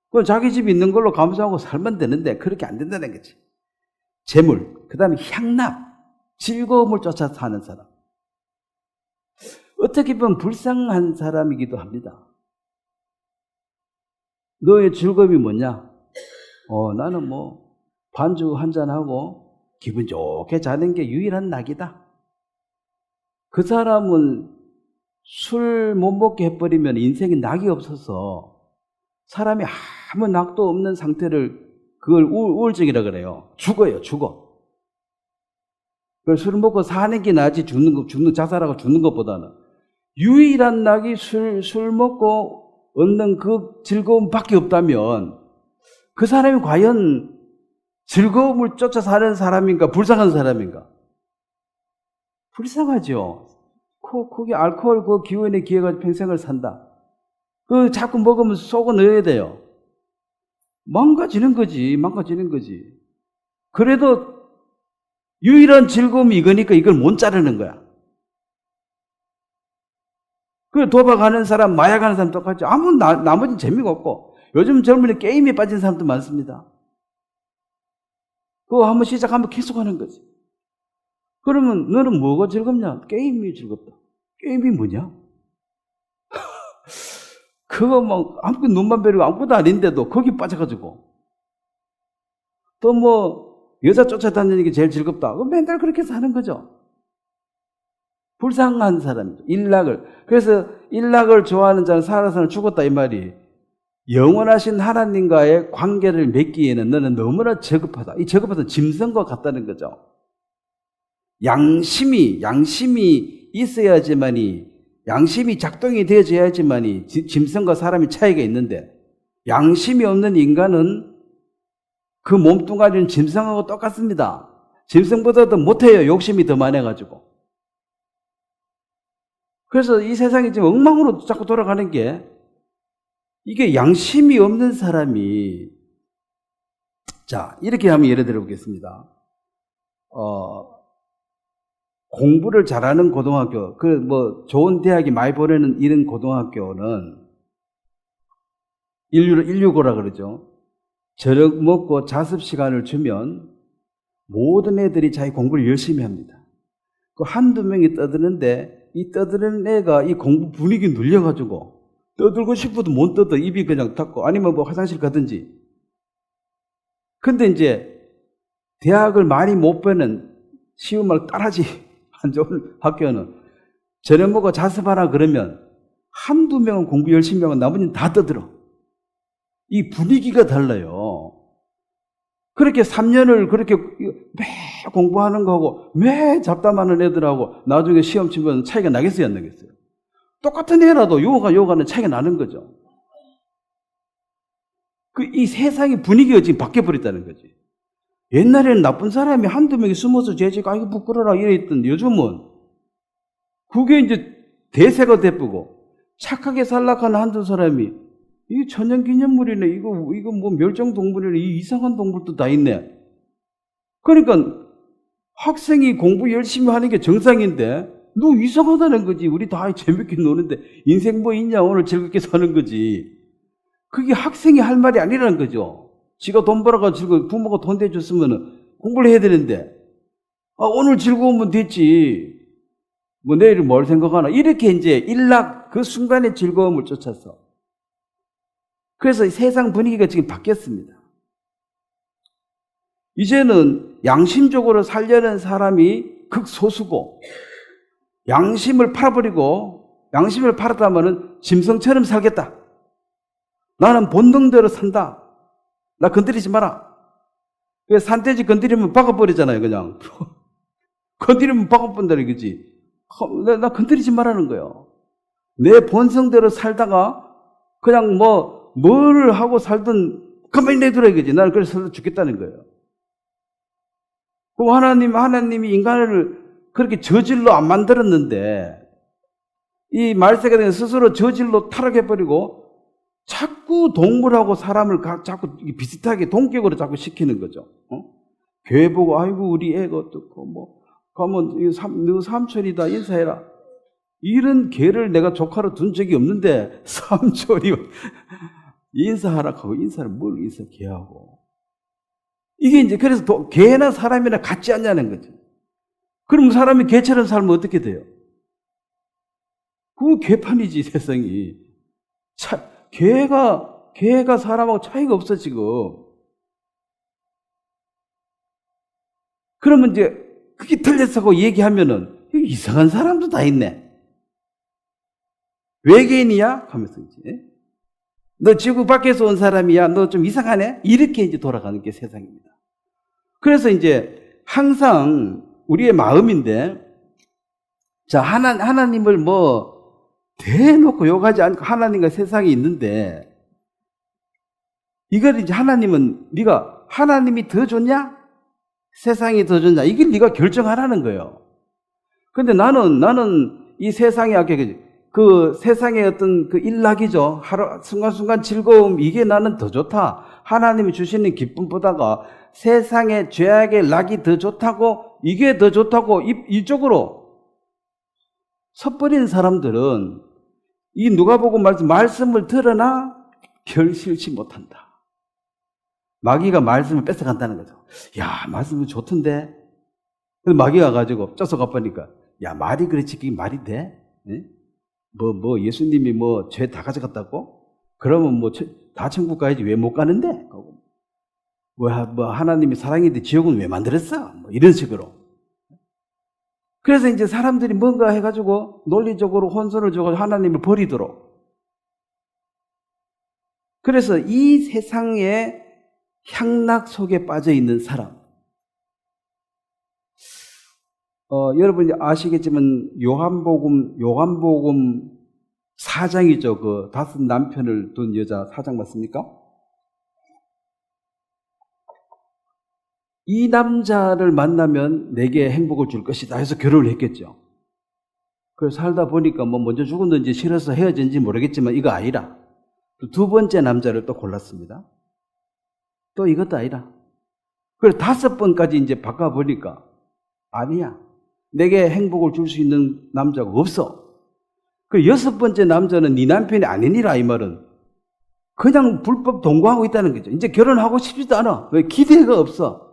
S1: 그건 자기 집이 있는 걸로 감사하고 살면 되는데 그렇게 안 된다는 거지. 재물, 그 다음에 향락, 즐거움을 쫓아 사는 사람. 어떻게 보면 불쌍한 사람이기도 합니다. 너의 즐거움이 뭐냐? 나는 반주 한잔하고 기분 좋게 자는 게 유일한 낙이다. 그 사람은 술 못 먹게 해버리면 인생에 낙이 없어서 사람이 아무 낙도 없는 상태를 그걸 우울증이라 그래요. 죽어. 술 먹고 사는 게 나지 자살하고 죽는 것보다는 유일한 낙이 술 먹고 얻는 그 즐거움밖에 없다면 그 사람이 과연 즐거움을 쫓아 사는 사람인가 불쌍한 사람인가? 불쌍하죠. 거기 알코올 그 기운에 기해가지고 평생을 산다. 그 자꾸 먹으면 속어 넣어야 돼요. 망가지는 거지. 그래도 유일한 즐거움이 이거니까 이걸 못 자르는 거야. 그 도박하는 사람, 마약하는 사람 똑같죠. 나머지는 재미가 없고 요즘 젊은이 게임에 빠진 사람도 많습니다. 그거 한번 시작하면 계속하는 거지. 그러면 너는 뭐가 즐겁냐? 게임이 즐겁다. 게임이 뭐냐? 그거 아무것도 눈만 베리고 아무것도 아닌데도 거기 빠져가지고 또 여자 쫓아다니는 게 제일 즐겁다. 맨날 그렇게 사는 거죠. 불쌍한 사람이죠. 그래서 일락을 좋아하는 자는 살아서는 죽었다 이 말이 영원하신 하나님과의 관계를 맺기에는 너는 너무나 저급하다. 이 저급하다 짐승과 같다는 거죠. 양심이 있어야지만이 양심이 작동이 되어져야지만이 짐승과 사람이 차이가 있는데 양심이 없는 인간은 그 몸뚱아리는 짐승하고 똑같습니다. 짐승보다 더 못해요. 욕심이 더 많아가지고. 그래서 이 세상이 지금 엉망으로 자꾸 돌아가는 게 이게 양심이 없는 사람이 자 이렇게 한번 예를 들어 보겠습니다. 공부를 잘하는 고등학교, 좋은 대학이 많이 보내는 이런 고등학교는 인류고라 그러죠. 저녁 먹고 자습 시간을 주면 모든 애들이 자기 공부를 열심히 합니다. 그 한두 명이 떠드는데 이 떠드는 애가 이 공부 분위기 눌려가지고 떠들고 싶어도 못 떠도 입이 그냥 닫고 아니면 화장실 가든지. 근데 이제 대학을 많이 못 보는 쉬운 말 따라지 안 좋은 학교는 저녁 먹고 자습하라 그러면 한두 명은 공부 열심히 하고 나머지는 다 떠들어. 이 분위기가 달라요. 그렇게 3년을 그렇게 매 공부하는 거하고 매 잡담하는 애들하고 나중에 시험 치면 차이가 나겠어요, 안 나겠어요? 똑같은 애라도 요가는 차이가 나는 거죠. 이 세상의 분위기가 지금 바뀌어버렸다는 거지. 옛날에는 나쁜 사람이 한두 명이 숨어서 죄지고 아이고 부끄러라 이랬던데 요즘은 그게 이제 대세가 돼쁘고 착하게 살락하는 한두 사람이 이게 천연기념물이네 이거 뭐 멸종동물이네 이 이상한 동물도 다 있네. 그러니까 학생이 공부 열심히 하는 게 정상인데 너 이상하다는 거지. 우리 다 재밌게 노는데 인생 뭐 있냐 오늘 즐겁게 사는 거지. 그게 학생이 할 말이 아니라는 거죠. 지가 돈 벌어가지고 부모가 돈 대줬으면 공부를 해야 되는데 오늘 즐거우면 됐지. 뭐 내일은 뭘 생각하나. 이렇게 이제 일락 그 순간의 즐거움을 쫓아서. 그래서 세상 분위기가 지금 바뀌었습니다. 이제는 양심적으로 살려는 사람이 극소수고 양심을 팔아버리고 양심을 팔았다면 짐승처럼 살겠다. 나는 본능대로 산다. 나 건드리지 마라. 그래서 산돼지 건드리면 박아버리잖아요, 그냥. 건드리면 박아본다는 거지. 나 건드리지 말라는 거예요. 내 본성대로 살다가 그냥 뭘 하고 살든 가만히 내두라 이거지. 나는 그래서 죽겠다는 거예요. 그럼 하나님이 인간을 그렇게 저질로 안 만들었는데 이 말세가 된 스스로 저질로 타락해버리고 자꾸 동물하고 사람을 자꾸 비슷하게 동격으로 자꾸 시키는 거죠. 교회 보고 아이고 우리 애가 어떻고 가면 너 삼촌이다 인사해라. 이런 개를 내가 조카로 둔 적이 없는데 삼촌이 인사하라 하고 인사를 뭘 인사 개하고. 이게 이제 그래서 개나 사람이나 같지 않냐는 거죠. 그럼 사람이 개처럼 살면 어떻게 돼요? 그 개판이지 세상이. 개가 사람하고 차이가 없어 지금. 그러면 이제 그게 틀렸다고 얘기하면은 이상한 사람도 다 있네. 외계인이야? 하면서 이제 너 지구 밖에서 온 사람이야? 너 좀 이상하네? 이렇게 이제 돌아가는 게 세상입니다. 그래서 이제 항상 우리의 마음인데 자 하나님을 대놓고 욕하지 않고 하나님과 세상이 있는데 이걸 이제 하나님은 네가 하나님이 더 좋냐? 세상이 더 좋냐? 이걸 네가 결정하라는 거예요. 근데 나는 이 세상에 그 세상의 어떤 그 일락이죠. 하루 순간순간 즐거움 이게 나는 더 좋다. 하나님이 주시는 기쁨보다가 세상의 죄악의 낙이 더 좋다고 이게 더 좋다고 이쪽으로 섣버린 사람들은 이 누가복음 말씀을 들으나 결실치 못한다. 마귀가 말씀을 뺏어간다는 거죠. 야, 말씀이 좋던데. 마귀가 가지고 쫓아가 보니까 야, 말이 그렇지 그게 말이 돼? 네? 예수님이 죄 다 가져갔다고? 그러면 다 천국 가야지 왜 못 가는데? 하나님이 사랑인데 지옥은 왜 만들었어? 이런 식으로. 그래서 이제 사람들이 뭔가 해가지고 논리적으로 혼선을 줘서 하나님을 버리도록. 그래서 이 세상의 향락 속에 빠져 있는 사람. 여러분이 아시겠지만 요한복음 4장이죠. 그 5 남편을 둔 여자 4장 맞습니까? 이 남자를 만나면 내게 행복을 줄 것이다 해서 결혼을 했겠죠. 그래서 살다 보니까 먼저 죽었는지 싫어서 헤어진지 모르겠지만 이거 아니라 또 2번째 남자를 또 골랐습니다. 또 이것도 아니라. 그래서 5번까지 이제 바꿔보니까 아니야. 내게 행복을 줄 수 있는 남자가 없어. 그 6번째 남자는 네 남편이 아니니라 이 말은 그냥 불법 동거하고 있다는 거죠. 이제 결혼하고 싶지도 않아. 왜? 기대가 없어.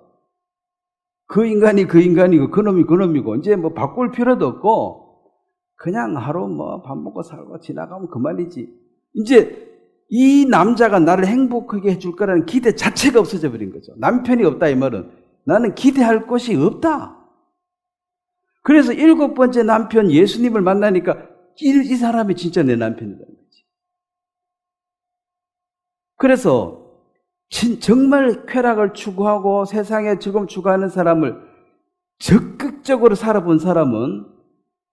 S1: 그 인간이 그 인간이고 그놈이 그놈이고 이제 바꿀 필요도 없고 그냥 하루 밥 먹고 살고 지나가면 그만이지. 이제 이 남자가 나를 행복하게 해줄 거라는 기대 자체가 없어져 버린 거죠. 남편이 없다 이 말은 나는 기대할 것이 없다. 그래서 7번째 남편 예수님을 만나니까 이 사람이 진짜 내 남편이라는 거지. 그래서 정말 쾌락을 추구하고 세상에 즐거움 추구하는 사람을 적극적으로 살아본 사람은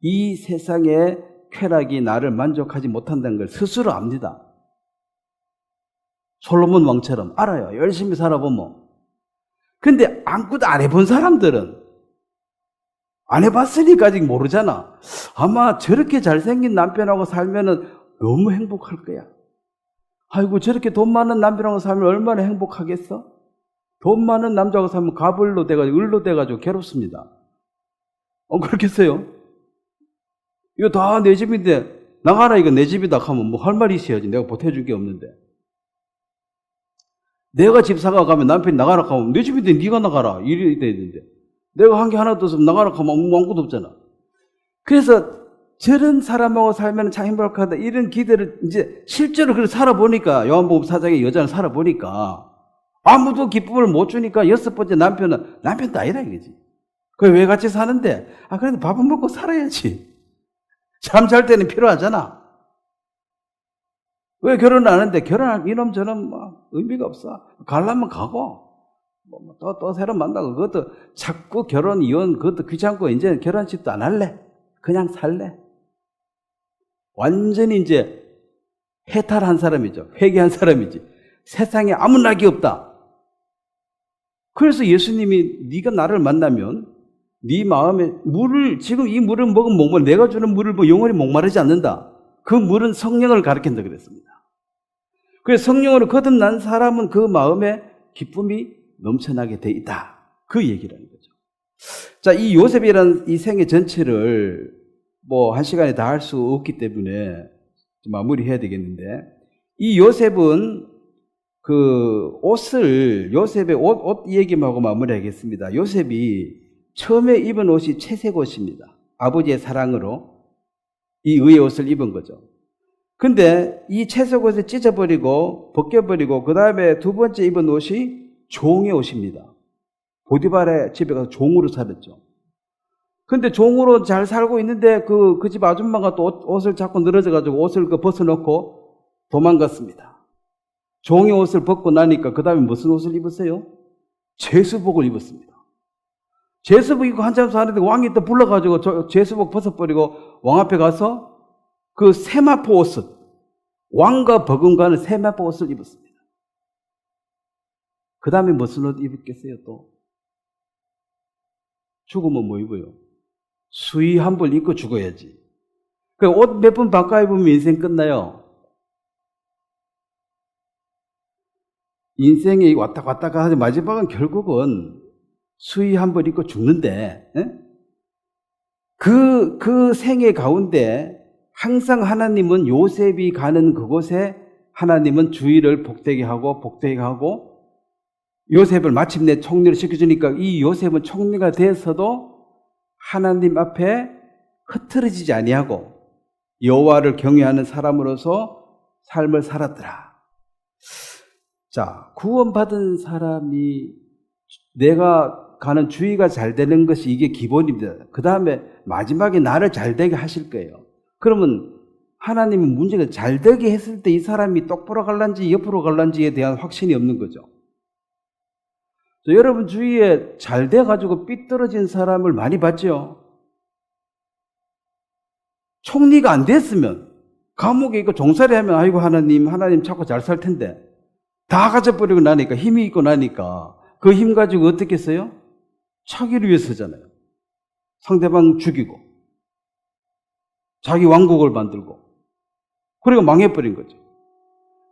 S1: 이 세상의 쾌락이 나를 만족하지 못한다는 걸 스스로 압니다. 솔로몬 왕처럼. 알아요. 열심히 살아보면. 근데 아무것도 안 해본 사람들은 안 해봤으니까 아직 모르잖아. 아마 저렇게 잘생긴 남편하고 살면은 너무 행복할 거야. 아이고, 저렇게 돈 많은 남편하고 살면 얼마나 행복하겠어? 돈 많은 남자하고 살면 가불로 돼가지고, 을로 돼가지고 괴롭습니다. 그렇겠어요? 이거 다 내 집인데, 나가라, 이거 내 집이다 하면 뭐 할 말이 있어야지. 내가 보태줄 게 없는데. 내가 집 사가 가면 남편이 나가라 하면 내 집인데 네가 나가라. 이래야 되는데. 내가 한 게 하나도 없으면 나가라 하면 아무것도 없잖아. 그래서 저런 사람하고 살면 참 행복하다. 이런 기대를 이제 실제로 그렇게 살아보니까, 요한복음 4장의 여자는 살아보니까 아무도 기쁨을 못 주니까 여섯 번째 남편도 아니라 이거지. 그래, 왜 같이 사는데? 그래도 밥은 먹고 살아야지. 잠 잘 때는 필요하잖아. 왜 결혼을 안 하는데? 결혼할 이놈 저놈 의미가 없어. 가려면 가고, 또 새로 만나고, 그것도 자꾸 결혼, 이혼, 그것도 귀찮고, 이제 결혼식도 안 할래. 그냥 살래. 완전히 이제 해탈한 사람이죠. 회개한 사람이지. 세상에 아무 낙이 없다. 그래서 예수님이 네가 나를 만나면 네 마음에 지금 이 물을 먹으면 목마르, 내가 주는 물을 영원히 목마르지 않는다. 그 물은 성령을 가리킨다 그랬습니다. 그래서 성령으로 거듭난 사람은 그 마음에 기쁨이 넘쳐나게 돼 있다. 그 얘기라는 거죠. 자, 이 요셉이라는 이 생애 전체를 한 시간에 다 할 수 없기 때문에 마무리해야 되겠는데, 이 요셉은 요셉의 옷 얘기만 하고 마무리하겠습니다. 요셉이 처음에 입은 옷이 채색 옷입니다. 아버지의 사랑으로 이 의의 옷을 입은 거죠. 근데 이 채색 옷을 찢어버리고 벗겨버리고 그 다음에 두 번째 입은 옷이 종의 옷입니다. 보디발의 집에 가서 종으로 살았죠. 근데 종으로 잘 살고 있는데 그 집 아줌마가 또 옷을 자꾸 늘어져가지고 옷을 벗어놓고 도망갔습니다. 종의 옷을 벗고 나니까 그 다음에 무슨 옷을 입었어요? 제수복을 입었습니다. 제수복 입고 한참 사는데 왕이 또 불러가지고 제수복 벗어버리고 왕 앞에 가서 그 세마포 옷을, 왕과 버금가는 세마포 옷을 입었습니다. 그 다음에 무슨 옷 입었겠어요 또? 죽으면 뭐 입어요? 수의 한 벌 입고 죽어야지. 옷 몇 번 바꿔 입으면 인생 끝나요. 인생이 왔다 갔다 하지 마지막은 결국은 수의 한 벌 입고 죽는데, 그 생애 가운데 항상 하나님은 요셉이 가는 그곳에 하나님은 주의를 복되게 하고 요셉을 마침내 총리를 시켜주니까 이 요셉은 총리가 돼서도 하나님 앞에 흐트러지지 아니하고 여호와를 경외하는 사람으로서 삶을 살았더라. 자, 구원받은 사람이 내가 가는 주의가 잘 되는 것이 이게 기본입니다. 그 다음에 마지막에 나를 잘 되게 하실 거예요. 그러면 하나님은 문제가 잘 되게 했을 때 이 사람이 똑바로 갈란지 옆으로 갈란지에 대한 확신이 없는 거죠. 여러분 주위에 잘 돼가지고 삐뚤어진 사람을 많이 봤죠. 총리가 안 됐으면 감옥에 있고 종살이 하면 아이고 하나님 찾고 잘 살 텐데 다 가져버리고 나니까 힘이 있고 나니까 그 힘 가지고 어떻게 써요? 자기를 위해서잖아요. 상대방 죽이고 자기 왕국을 만들고 그리고 망해버린 거죠.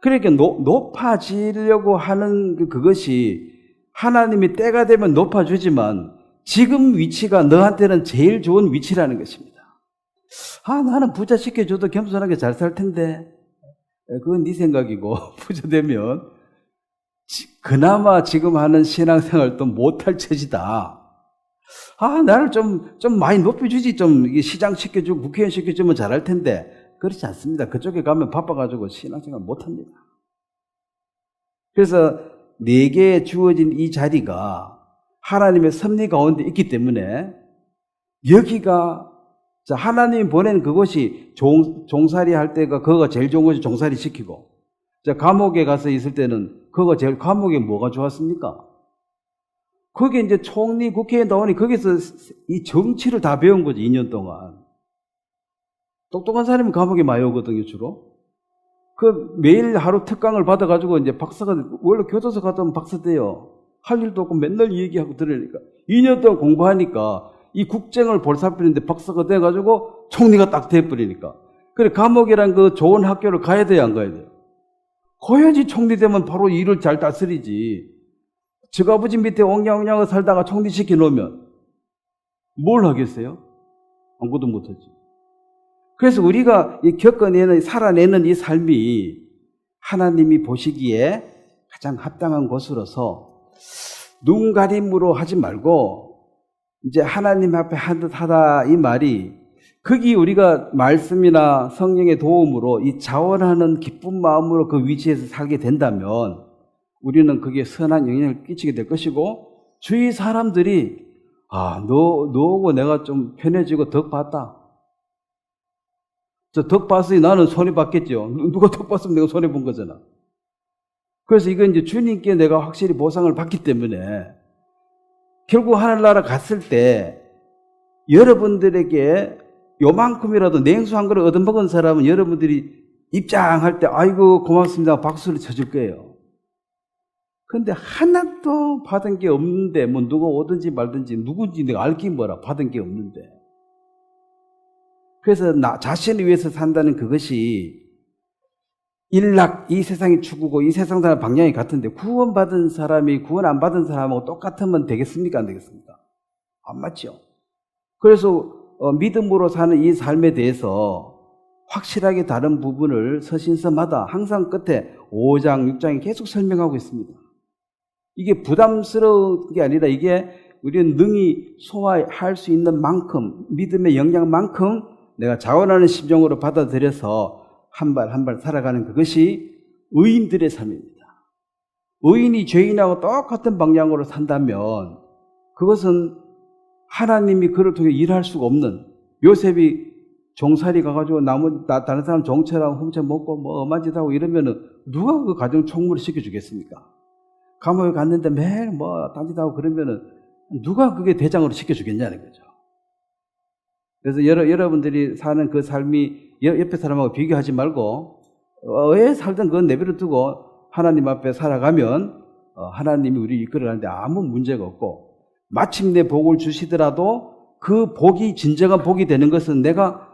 S1: 그러니까 높아지려고 하는 그것이 하나님이 때가 되면 높아주지만 지금 위치가 너한테는 제일 좋은 위치라는 것입니다. 나는 부자 시켜줘도 겸손하게 잘 살 텐데 그건 네 생각이고 부자 되면 그나마 지금 하는 신앙생활도 못할 처지다. 나를 좀 많이 높여주지. 좀 시장 시켜주고 국회의원 시켜주면 잘할 텐데. 그렇지 않습니다. 그쪽에 가면 바빠가지고 신앙생활 못합니다. 그래서 내게 주어진 이 자리가 하나님의 섭리 가운데 있기 때문에 여기가 하나님이 보낸 그것이 종살이 할 때가 그거가 제일 좋은 것이 종살이 시키고 감옥에 가서 있을 때는 그거가 제일 감옥에 뭐가 좋았습니까? 거기에 이제 총리 국회에 나오니 거기서 이 정치를 다 배운 거지 2년 동안. 똑똑한 사람이 감옥에 많이 오거든요 주로. 그 매일 하루 특강을 받아가지고 이제 박사가, 원래 교도소 갔다 박사 돼요. 할 일도 없고 맨날 이 얘기하고 들으니까. 2년 동안 공부하니까 이 국정을 볼살피는데 박사가 돼가지고 총리가 딱 돼버리니까. 그래, 감옥이란 그 좋은 학교를 가야 돼요, 안 가야 돼요? 가야지. 총리 되면 바로 일을 잘 다스리지. 저 아버지 밑에 옹냥옹냥하게 살다가 총리 시켜놓으면 뭘 하겠어요? 아무것도 못하지. 그래서 우리가 겪어내는, 살아내는 이 삶이 하나님이 보시기에 가장 합당한 것으로서 눈 가림으로 하지 말고 이제 하나님 앞에 한 듯 하다, 이 말이 거기 우리가 말씀이나 성령의 도움으로 이 자원하는 기쁜 마음으로 그 위치에서 살게 된다면 우리는 그게 선한 영향을 끼치게 될 것이고, 주위 사람들이 너하고 내가 좀 편해지고 덕 봤다. 저 덕 봤으니 나는 손해봤겠죠. 누가 덕 봤으면 내가 손해본 거잖아. 그래서 이건 이제 주님께 내가 확실히 보상을 받기 때문에 결국 하늘나라 갔을 때 여러분들에게 요만큼이라도 냉수 한 그릇 얻어먹은 사람은 여러분들이 입장할 때 아이고 고맙습니다 박수를 쳐줄 거예요. 근데 하나도 받은 게 없는데, 뭐 누가 오든지 말든지 누군지 내가 알긴 뭐라, 받은 게 없는데. 그래서 나 자신을 위해서 산다는 그것이 일락, 이 세상의 추구고 이 세상 사람 방향이 같은데 구원받은 사람이 구원 안 받은 사람하고 똑같으면 되겠습니까? 안 되겠습니까? 안 맞죠. 그래서 믿음으로 사는 이 삶에 대해서 확실하게 다른 부분을 서신서마다 항상 끝에 5장, 6장에 계속 설명하고 있습니다. 이게 부담스러운 게 아니라 이게 우리는 능히 소화할 수 있는 만큼, 믿음의 영향만큼 내가 자원하는 심정으로 받아들여서 한 발 한 발 살아가는 그것이 의인들의 삶입니다. 의인이 죄인하고 똑같은 방향으로 산다면 그것은 하나님이 그를 통해 일할 수가 없는, 요셉이 종살이 가가지고 다른 사람 종처럼 훔쳐 먹고 뭐 엄한 짓 하고 이러면은 누가 그 가정 총무를 시켜주겠습니까? 감옥에 갔는데 매일 뭐 딴짓하고 그러면은 누가 그게 대장으로 시켜주겠냐는 거죠. 그래서 여러분들이 사는 그 삶이 옆에 사람하고 비교하지 말고 왜 살든 그건 내버려 두고 하나님 앞에 살아가면 하나님이 우리를 이끌어가는데 아무 문제가 없고, 마침내 복을 주시더라도 그 복이 진정한 복이 되는 것은 내가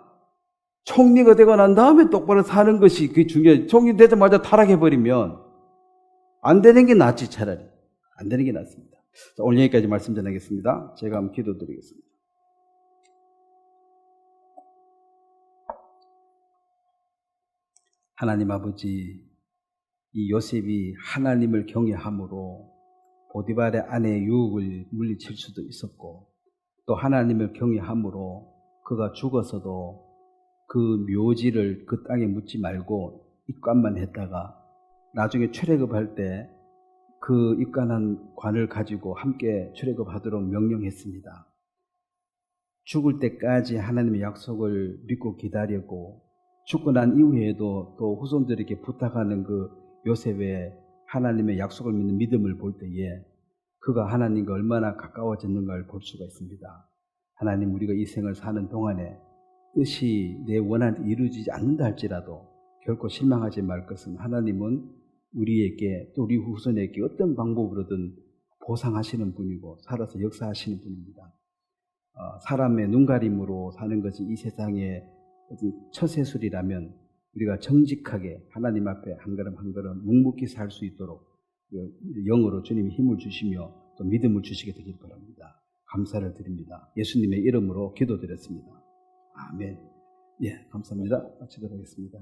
S1: 총리가 되고 난 다음에 똑바로 사는 것이 그게 중요해요. 총리 되자마자 타락해버리면 안 되는 게 낫지, 차라리. 안 되는 게 낫습니다. 자, 오늘 여기까지 말씀 전하겠습니다. 제가 한번 기도드리겠습니다. 하나님 아버지, 이 요셉이 하나님을 경외함으로 보디발의 아내의 유혹을 물리칠 수도 있었고, 또 하나님을 경외함으로 그가 죽어서도 그 묘지를 그 땅에 묻지 말고 입관만 했다가 나중에 출애굽할 때 그 입관한 관을 가지고 함께 출애굽하도록 명령했습니다. 죽을 때까지 하나님의 약속을 믿고 기다렸고, 죽고 난 이후에도 또 후손들에게 부탁하는 그 요셉의 하나님의 약속을 믿는 믿음을 볼 때에 그가 하나님과 얼마나 가까워졌는가를 볼 수가 있습니다. 하나님, 우리가 이 생을 사는 동안에 뜻이 내 원한 대로 이루어지지 않는다 할지라도 결코 실망하지 말 것은, 하나님은 우리에게 또 우리 후손에게 어떤 방법으로든 보상하시는 분이고 살아서 역사하시는 분입니다. 사람의 눈가림으로 사는 것이 이 세상의 처세술이라면 우리가 정직하게 하나님 앞에 한 걸음 한 걸음 묵묵히 살 수 있도록 영으로 주님이 힘을 주시며 또 믿음을 주시게 되길 바랍니다. 감사를 드립니다. 예수님의 이름으로 기도드렸습니다. 아멘. 예, 감사합니다. 마치도록 하겠습니다.